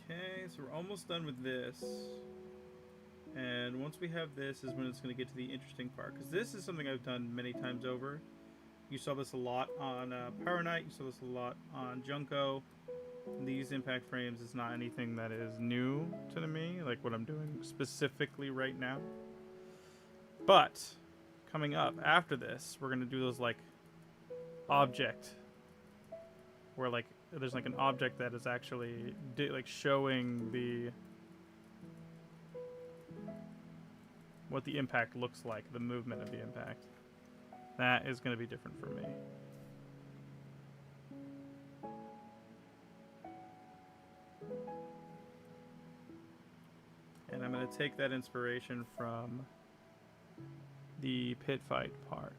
Okay, so we're almost done with this. And once we have this is when it's going to get to the interesting part. Because this is something I've done many times over. You saw this a lot on Power Knight. You saw this a lot on Junko. These impact frames is not anything that is new to me, like what I'm doing specifically right now. But coming up after this, we're going to do those like object, where like there's like an object that is actually like showing the what the impact looks like, the movement of the impact. That is going to be different for me. And I'm going to take that inspiration from the pit fight part.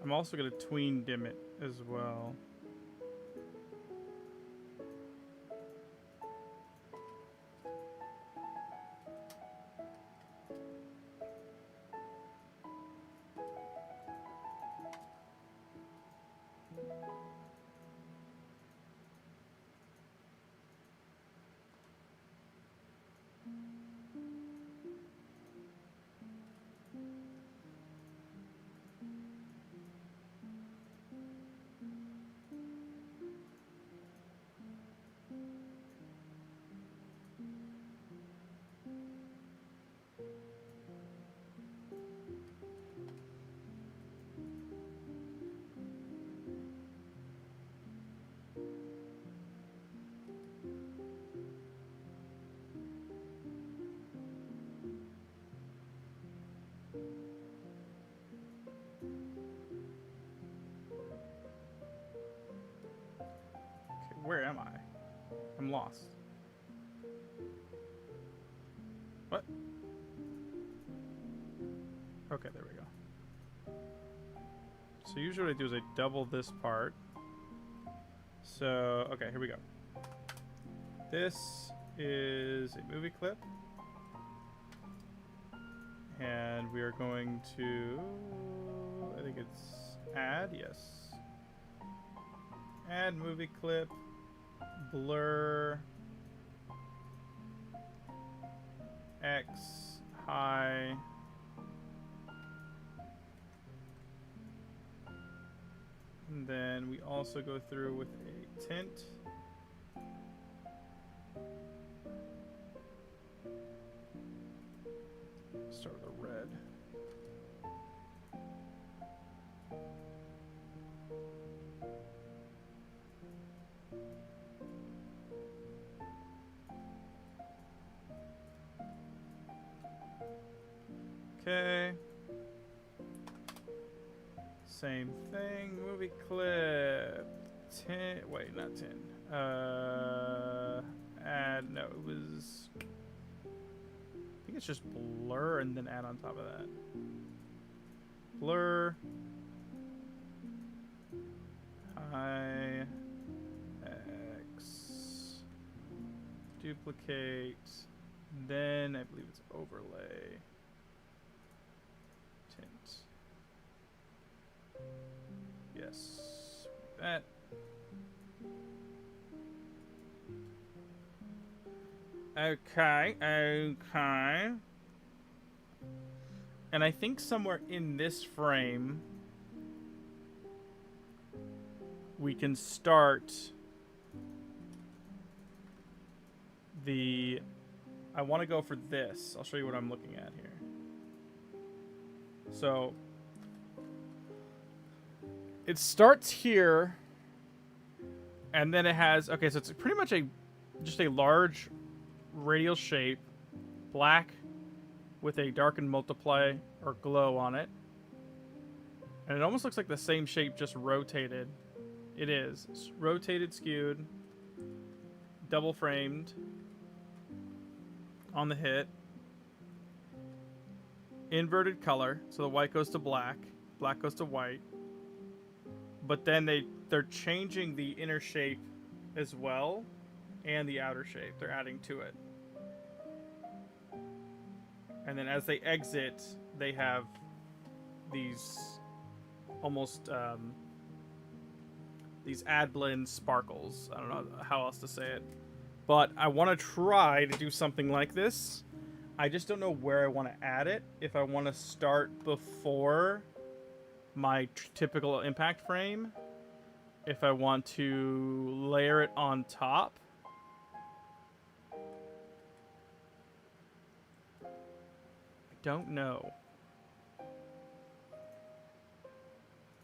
I'm also going to tween dim it as well. Where am I? I'm lost. What? Okay, there we go. So usually what I do is I double this part. So, okay, here we go. This is a movie clip. And we are going to, I think it's add, yes. Add movie clip. Blur X high and then we also go through with a tint. Start with a red. Okay. Same thing. Movie clip. 10. Wait, not 10. Add. No, it was. I think it's just blur and then add on top of that. Blur. High. X. Duplicate. Then I believe it's overlay. Yes, that. Okay, okay. And I think somewhere in this frame, we can start the. I want to go for this. I'll show you what I'm looking at here. So. It starts here, and then it has, okay, so it's pretty much just a large radial shape, black with a darken multiply or glow on it. And it almost looks like the same shape, just rotated. It is. It's rotated, skewed, double framed on the hit. Inverted color, so the white goes to black, black goes to white. But then they're changing the inner shape as well, and the outer shape. They're adding to it. And then as they exit, they have these almost these ad blend sparkles. I don't know how else to say it. But I want to try to do something like this. I just don't know where I want to add it. If I want to start before my typical impact frame. If I want to layer it on top. I don't know.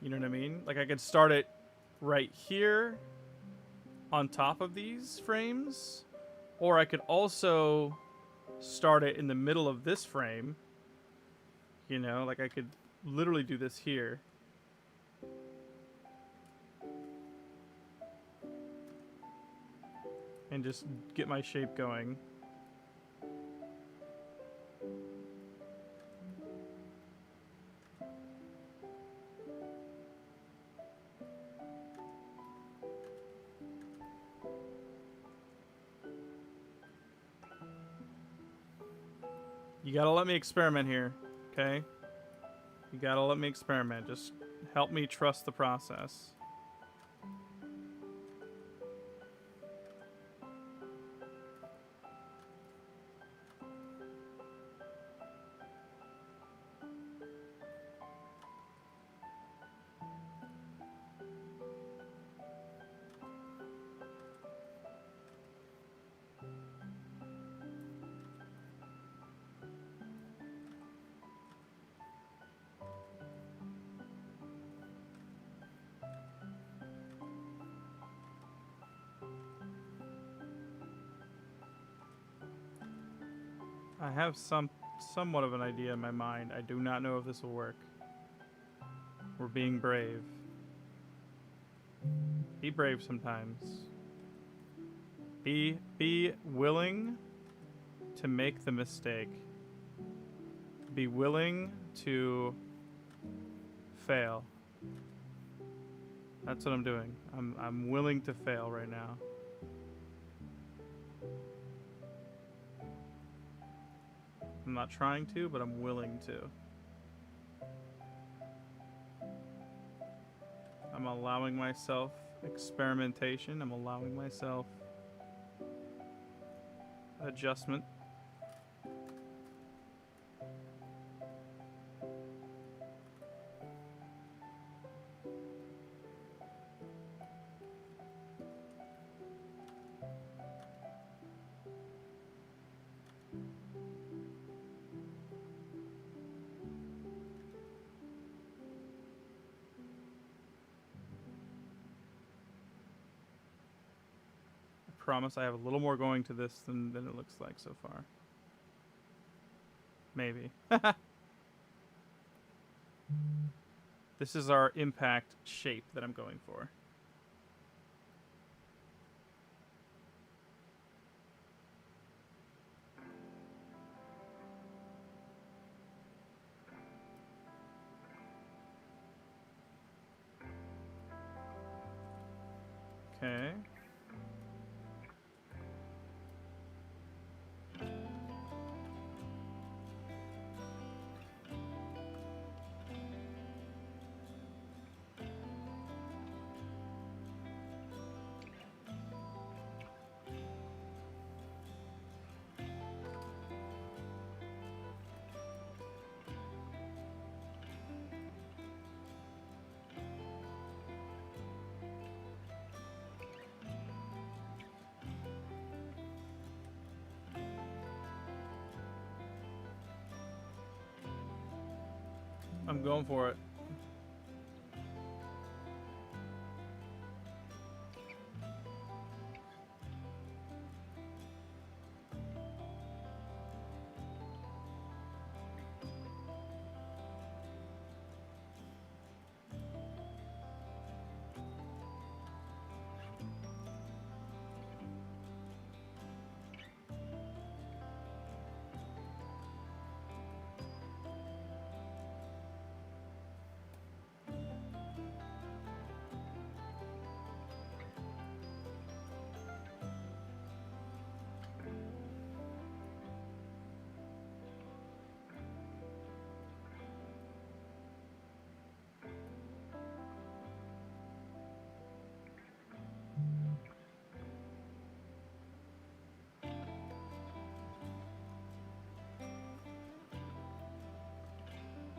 You know what I mean? Like I could start it right here on top of these frames, or I could also start it in the middle of this frame. You know, like I could literally do this here. And just get my shape going. You gotta let me experiment here, okay? You gotta let me experiment. Just help me trust the process. I have somewhat of an idea in my mind. I do not know if this will work. We're being brave. Be brave sometimes. Be willing to make the mistake. Be willing to fail. That's what I'm doing. I'm willing to fail right now. I'm not trying to, but I'm willing to. I'm allowing myself experimentation. I'm allowing myself adjustment. Promise I have a little more going to this than it looks like so far. Maybe. This is our impact shape that I'm going for. Okay. I'm going for it.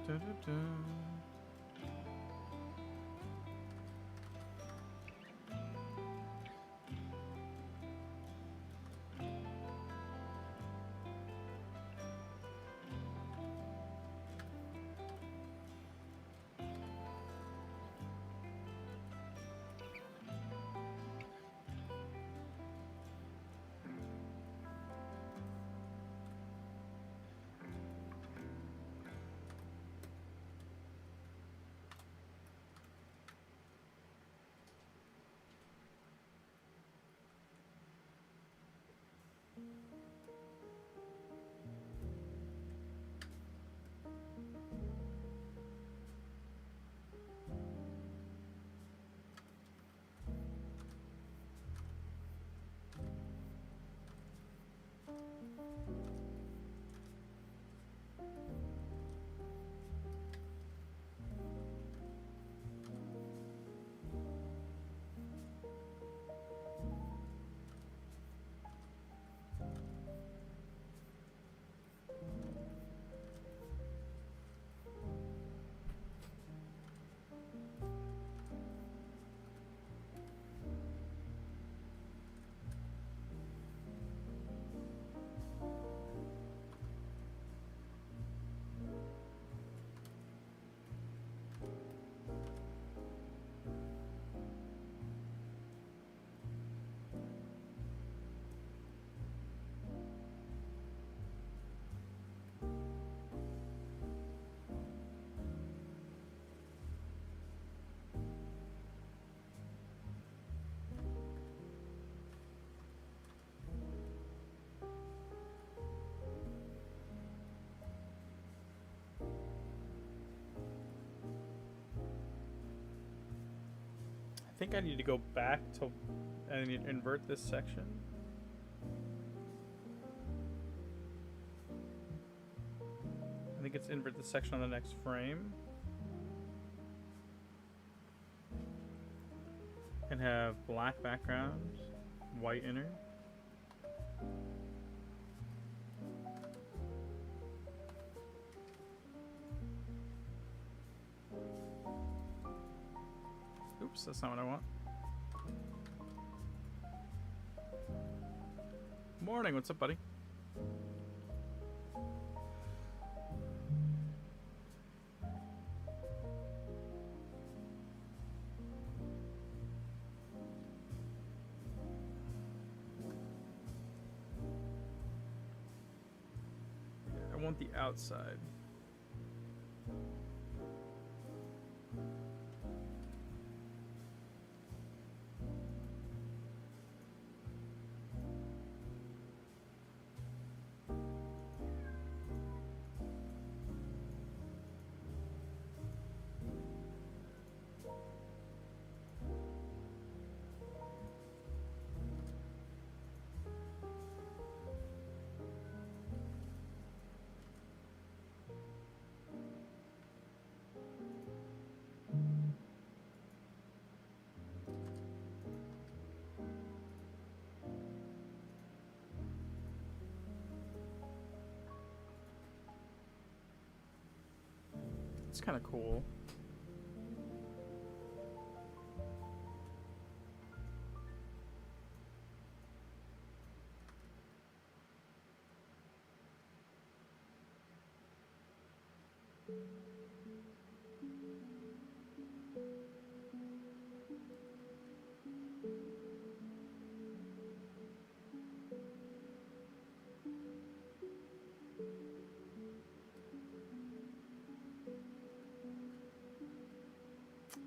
I think I need to go back to and invert this section. I think it's invert the section on the next frame. And have black background, white inner. Oops, that's not what I want. Morning, what's up, buddy? I want the outside. It's kind of cool.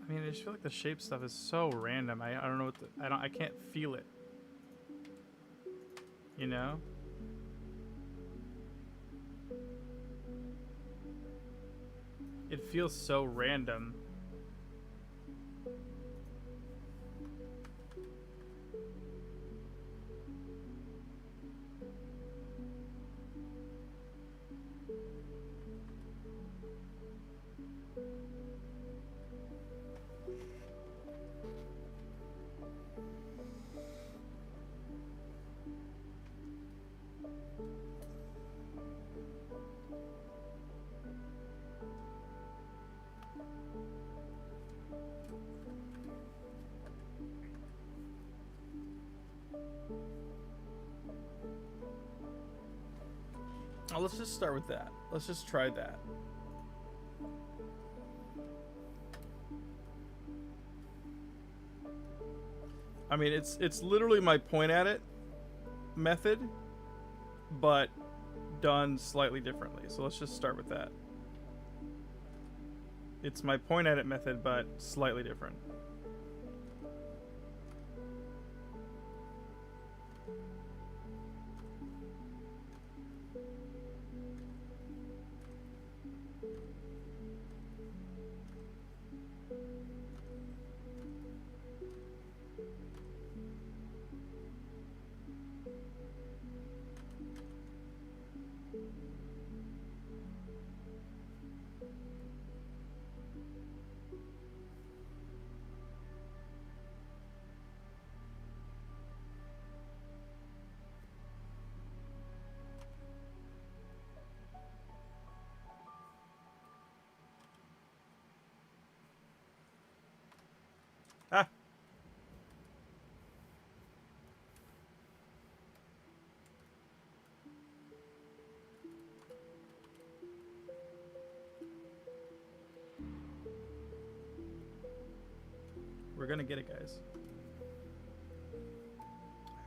I mean, I just feel like the shape stuff is so random. I don't know what I can't feel it. You know? It feels so random. Oh, let's just start with that. Let's just try that. I mean, it's literally my point at it method, but done slightly differently. So let's just start with that. It's my point at it method, but slightly different. Ah. We're gonna get it, guys.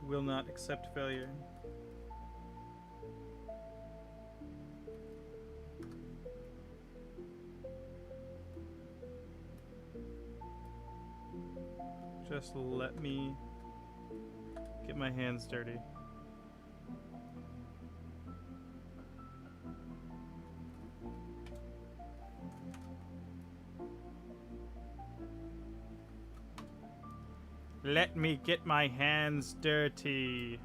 I will not accept failure. Just let me get my hands dirty. Let me get my hands dirty.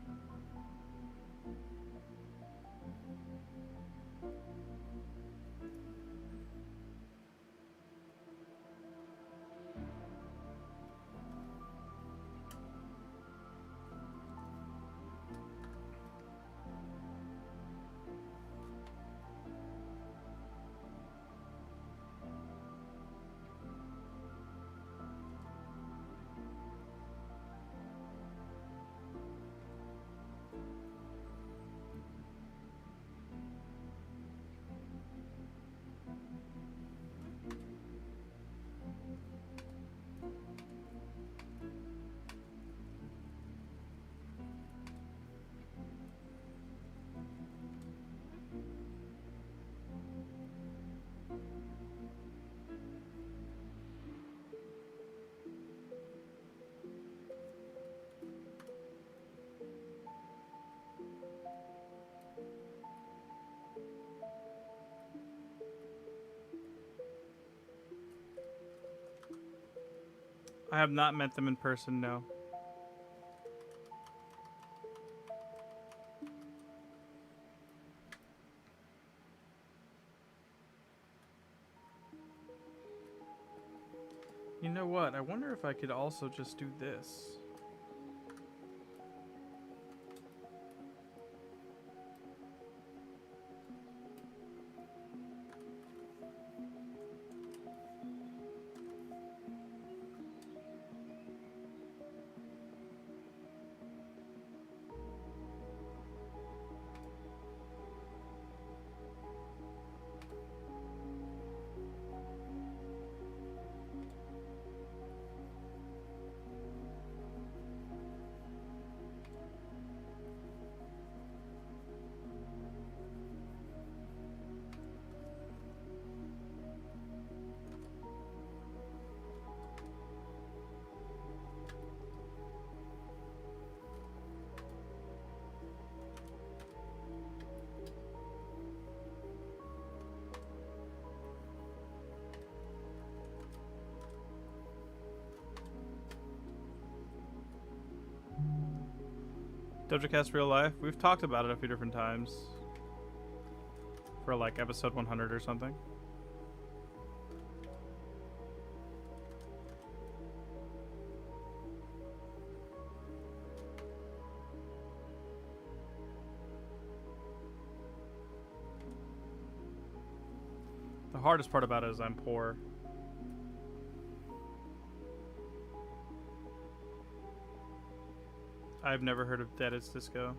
I have not met them in person, no. You know what? I wonder if I could also just do this. Doja Cat's Real Life? We've talked about it a few different times. For like episode 100 or something. The hardest part about it is I'm poor. I've never heard of Dead is Disco.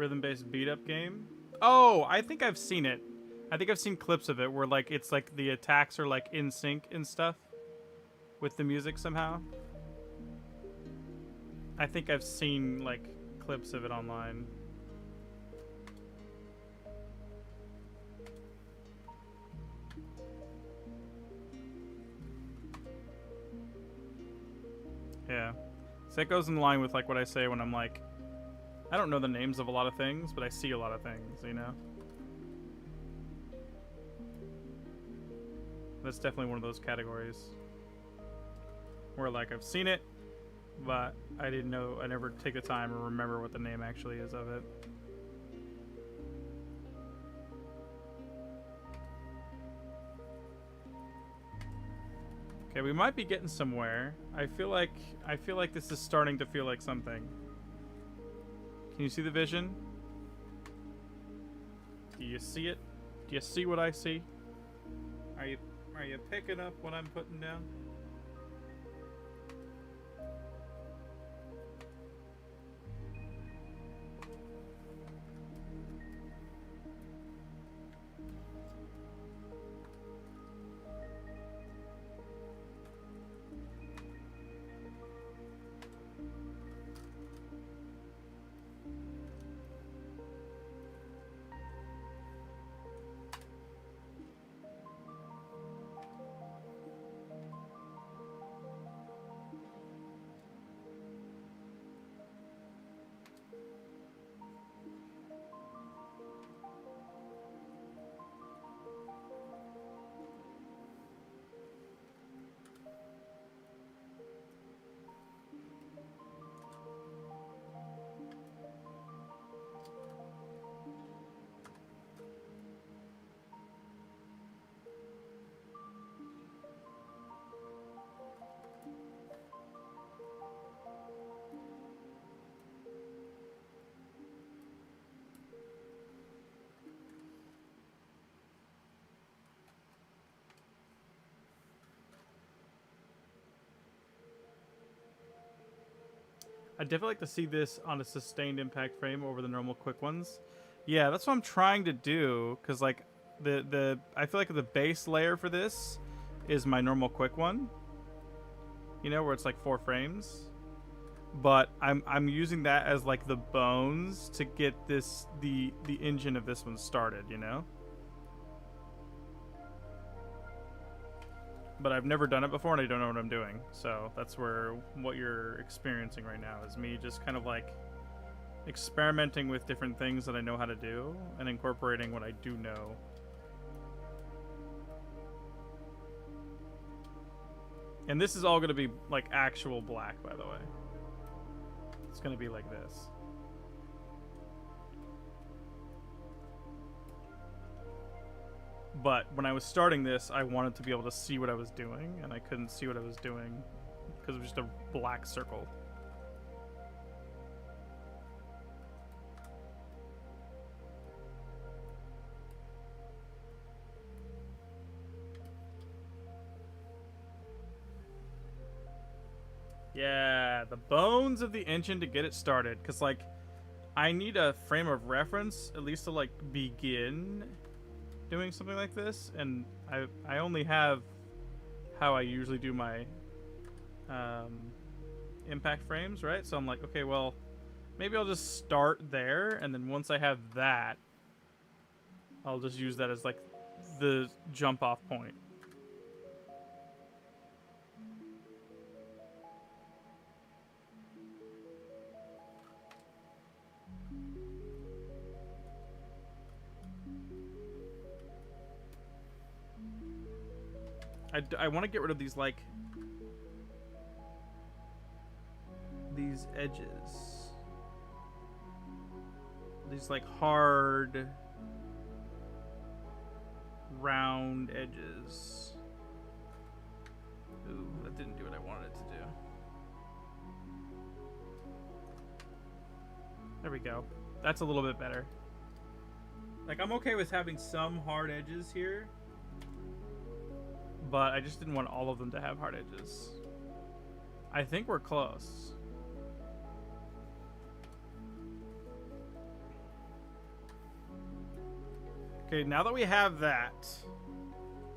Rhythm-based beat-up game. Oh, I think I've seen it. I think I've seen clips of it where like it's like the attacks are like in sync and stuff with the music somehow. I think I've seen like clips of it online. Yeah. So that goes in line with like what I say when I'm like, I don't know the names of a lot of things, but I see a lot of things, you know? That's definitely one of those categories where like I've seen it, but I didn't know, I never take the time or remember what the name actually is of it. Okay, we might be getting somewhere. I feel like this is starting to feel like something. Can you see the vision? Do you see it? Do you see what I see? Are you picking up what I'm putting down? I'd definitely like to see this on a sustained impact frame over the normal quick ones. Yeah, that's what I'm trying to do, because like I feel like the base layer for this is my normal quick one. You know, where it's like 4 frames. But I'm using that as like the bones to get this the engine of this one started, you know? But I've never done it before and I don't know what I'm doing. So that's where what you're experiencing right now is me just kind of like experimenting with different things that I know how to do and incorporating what I do know. And this is all going to be like actual black, by the way. It's going to be like this. But when I was starting this, I wanted to be able to see what I was doing, and I couldn't see what I was doing because it was just a black circle. Yeah, the bones of the engine to get it started, because like I need a frame of reference at least to like begin doing something like this, and I only have how I usually do my impact frames, right? So I'm like, okay, well, maybe I'll just start there, and then once I have that, I'll just use that as like the jump off point. I want to get rid of these, like, these edges. These, like, hard, round edges. Ooh, that didn't do what I wanted it to do. There we go. That's a little bit better. Like, I'm okay with having some hard edges here, but I just didn't want all of them to have hard edges. I think we're close. Okay, now that we have that,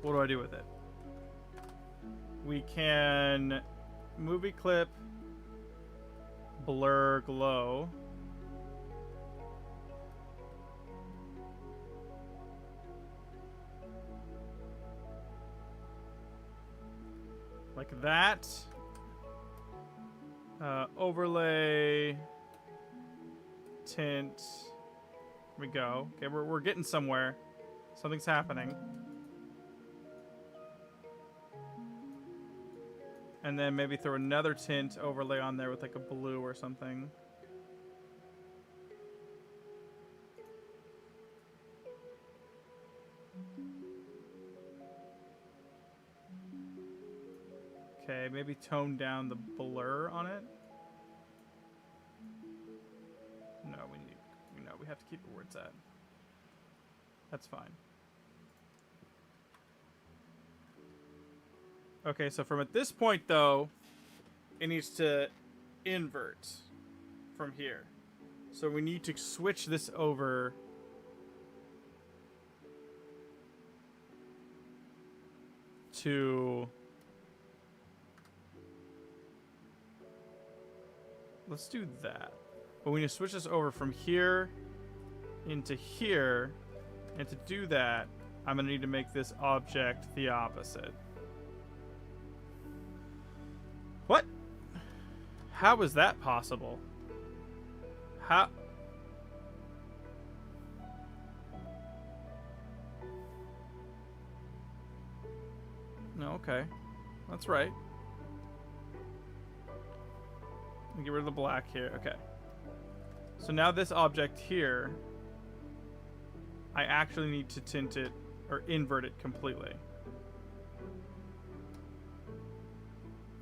what do I do with it? We can movie clip, blur, glow. Like that. Overlay, tint. Here we go. Okay, we're getting somewhere. Something's happening. And then maybe throw another tint overlay on there with like a blue or something. Okay, maybe tone down the blur on it. No, we have to keep it where it's at. That's fine. Okay, so from at this point though, it needs to invert from here. So we need to switch this over to, let's do that. But we need to switch this over from here into here. And to do that, I'm going to need to make this object the opposite. What? How is that possible? How? No, okay. That's right. Get rid of the black here. Okay. So now this object here, I actually need to tint it or invert it completely.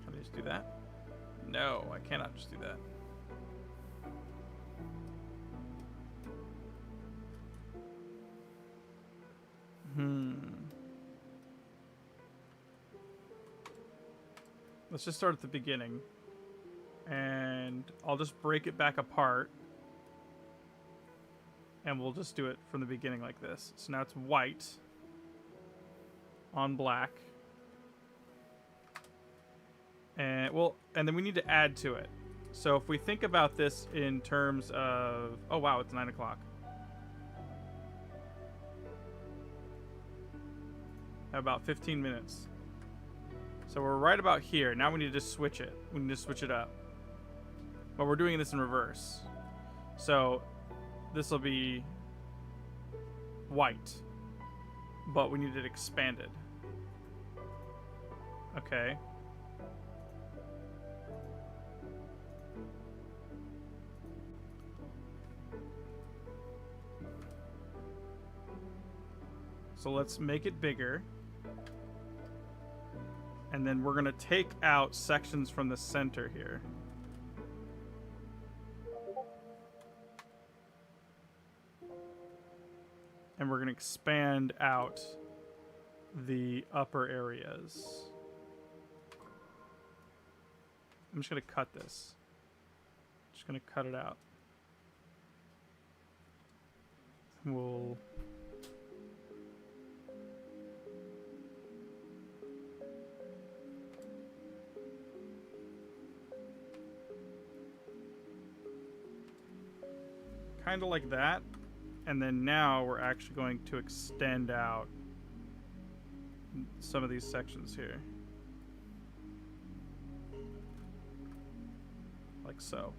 Can I just do that? No, I cannot just do that. Let's just start at the beginning. And I'll just break it back apart. And we'll just do it from the beginning like this. So now it's white on black. And then we need to add to it. So if we think about this in terms of, oh wow, it's 9 o'clock. About 15 minutes. So we're right about here. Now we need to just switch it. We need to switch it up. But we're doing this in reverse. So this will be white. But we need it expanded. Okay. So let's make it bigger. And then we're going to take out sections from the center here. And we're going to expand out the upper areas. I'm just going to cut this. Just going to cut it out. We'll... kind of like that. And then now we're actually going to extend out some of these sections here. Like so.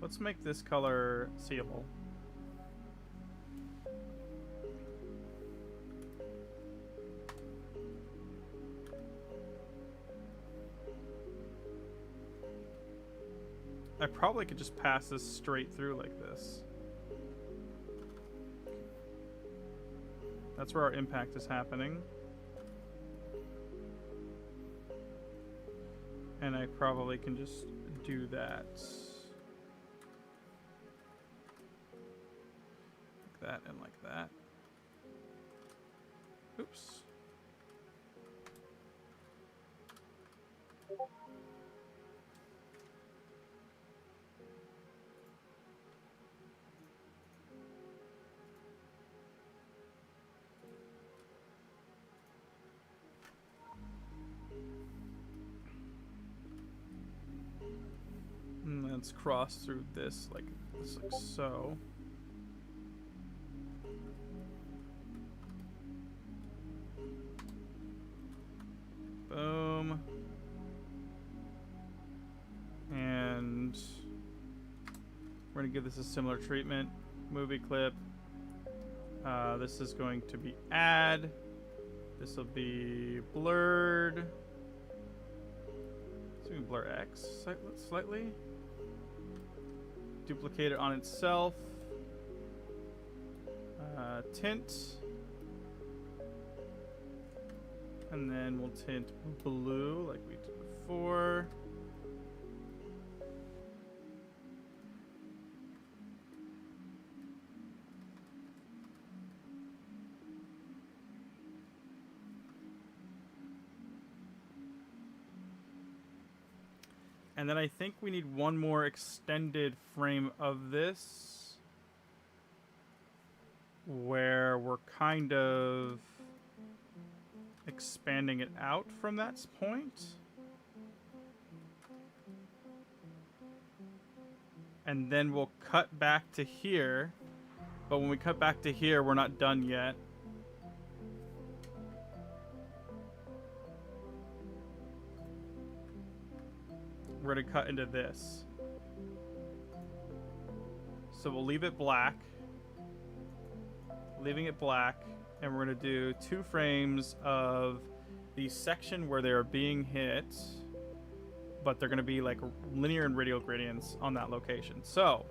Let's make this color seeable. I probably could just pass this straight through like this. That's where our impact is happening. And I probably can just do that. Like that and like that. Oops. let's cross through this like so. Boom. And we're going to give this a similar treatment. Movie clip. This is going to be add. This will be blurred. So we can blur X slightly. Duplicate it on itself. Tint. And then we'll tint blue like we did before. And then I think we need one more extended frame of this where we're kind of expanding it out from that point. And then we'll cut back to here. But when we cut back to here, we're not done yet. We're going to cut into this. So we'll leave it black. Leaving it black. And we're going to do 2 frames of the section where they're being hit. But they're going to be like linear and radial gradients on that location. So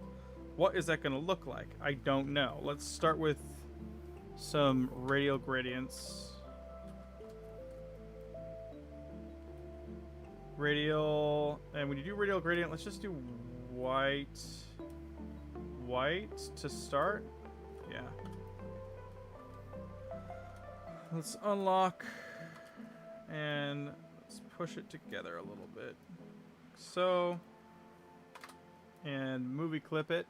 what is that going to look like? I don't know. Let's start with some radial gradients. Radial, and when you do radial gradient, let's just do white to start. Yeah. Let's unlock and let's push it together a little bit. So, and movie clip it.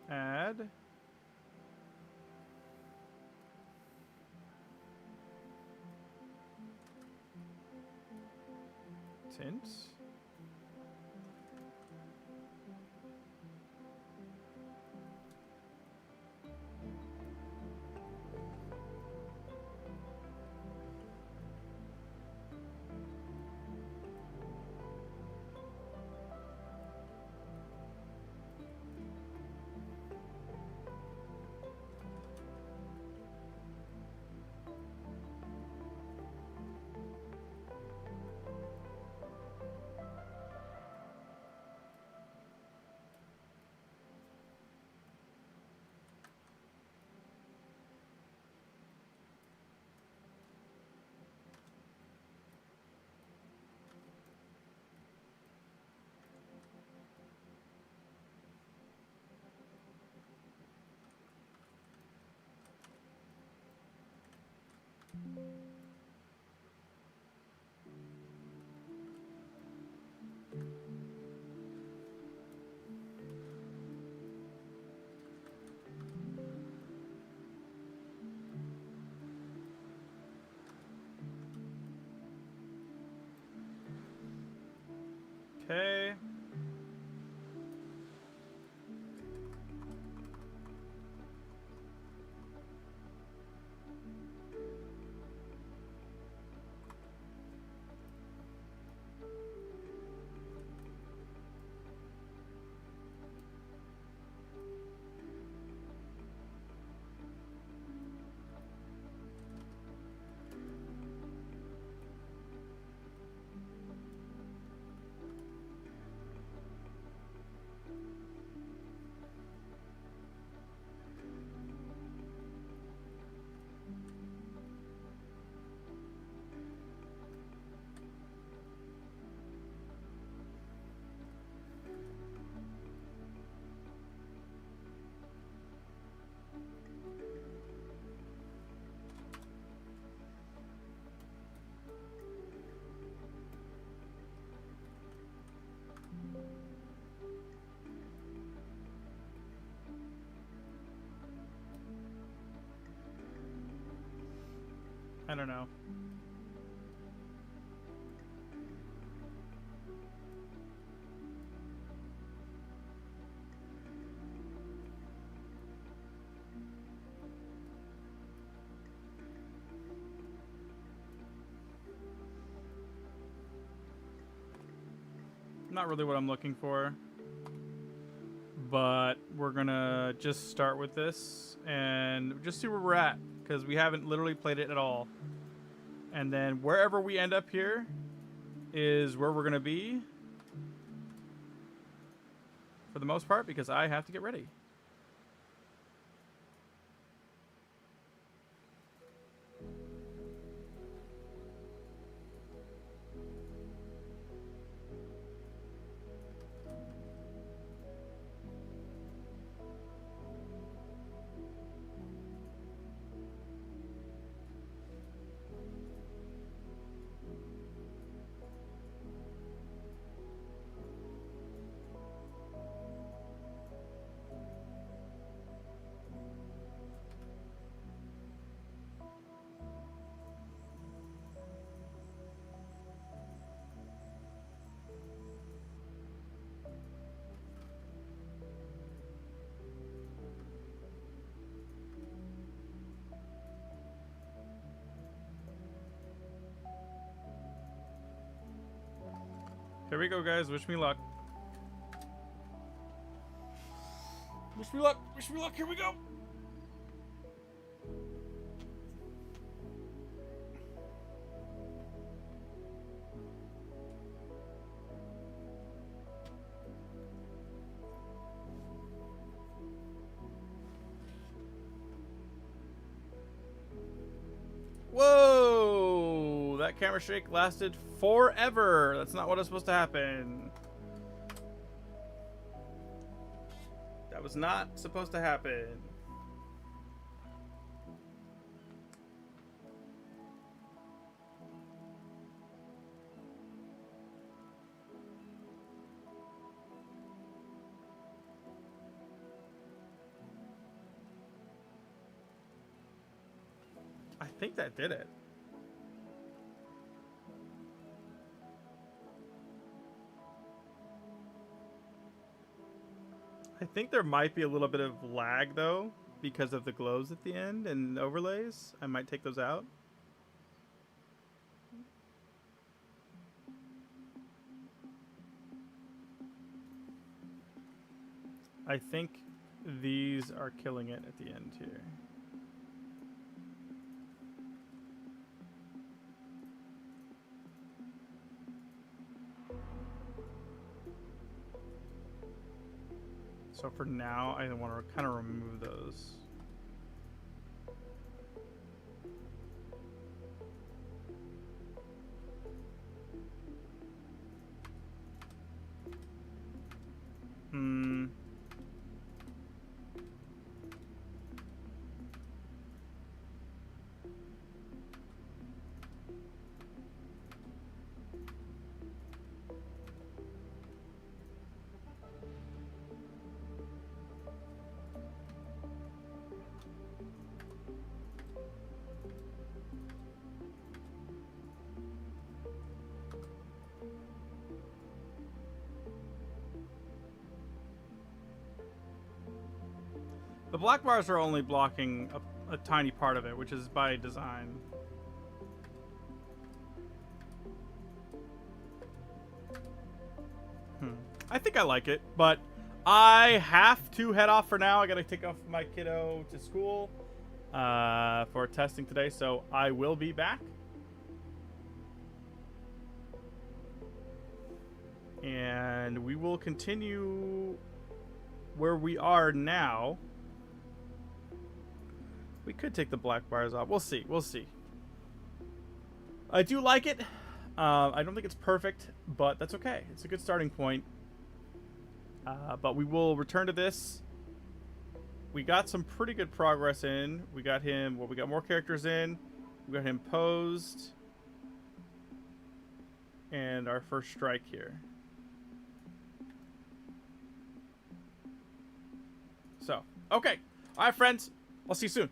Add. Tint. Okay. I don't know. Not really what I'm looking for. But we're gonna just start with this and just see where we're at, because we haven't literally played it at all. And then wherever we end up here is where we're gonna be for the most part, because I have to get ready. Here we go, guys. Wish me luck. Wish me luck. Wish me luck. Here we go. Whoa! That camera shake lasted forever. That's not what is supposed to happen. That was not supposed to happen. I think that did it. I think there might be a little bit of lag though, because of the glows at the end and overlays. I might take those out. I think these are killing it at the end here. So for now, I want to kind of remove those. The black bars are only blocking a tiny part of it, which is by design. I think I like it, but I have to head off for now. I gotta take off my kiddo to school for testing today, so I will be back. And we will continue where we are now. We could take the black bars off. We'll see. We'll see. I do like it. I don't think it's perfect, but that's okay. It's a good starting point. But we will return to this. We got some pretty good progress in. We got him. Well, we got more characters in. We got him posed. And our first strike here. So, okay. All right, friends. I'll see you soon.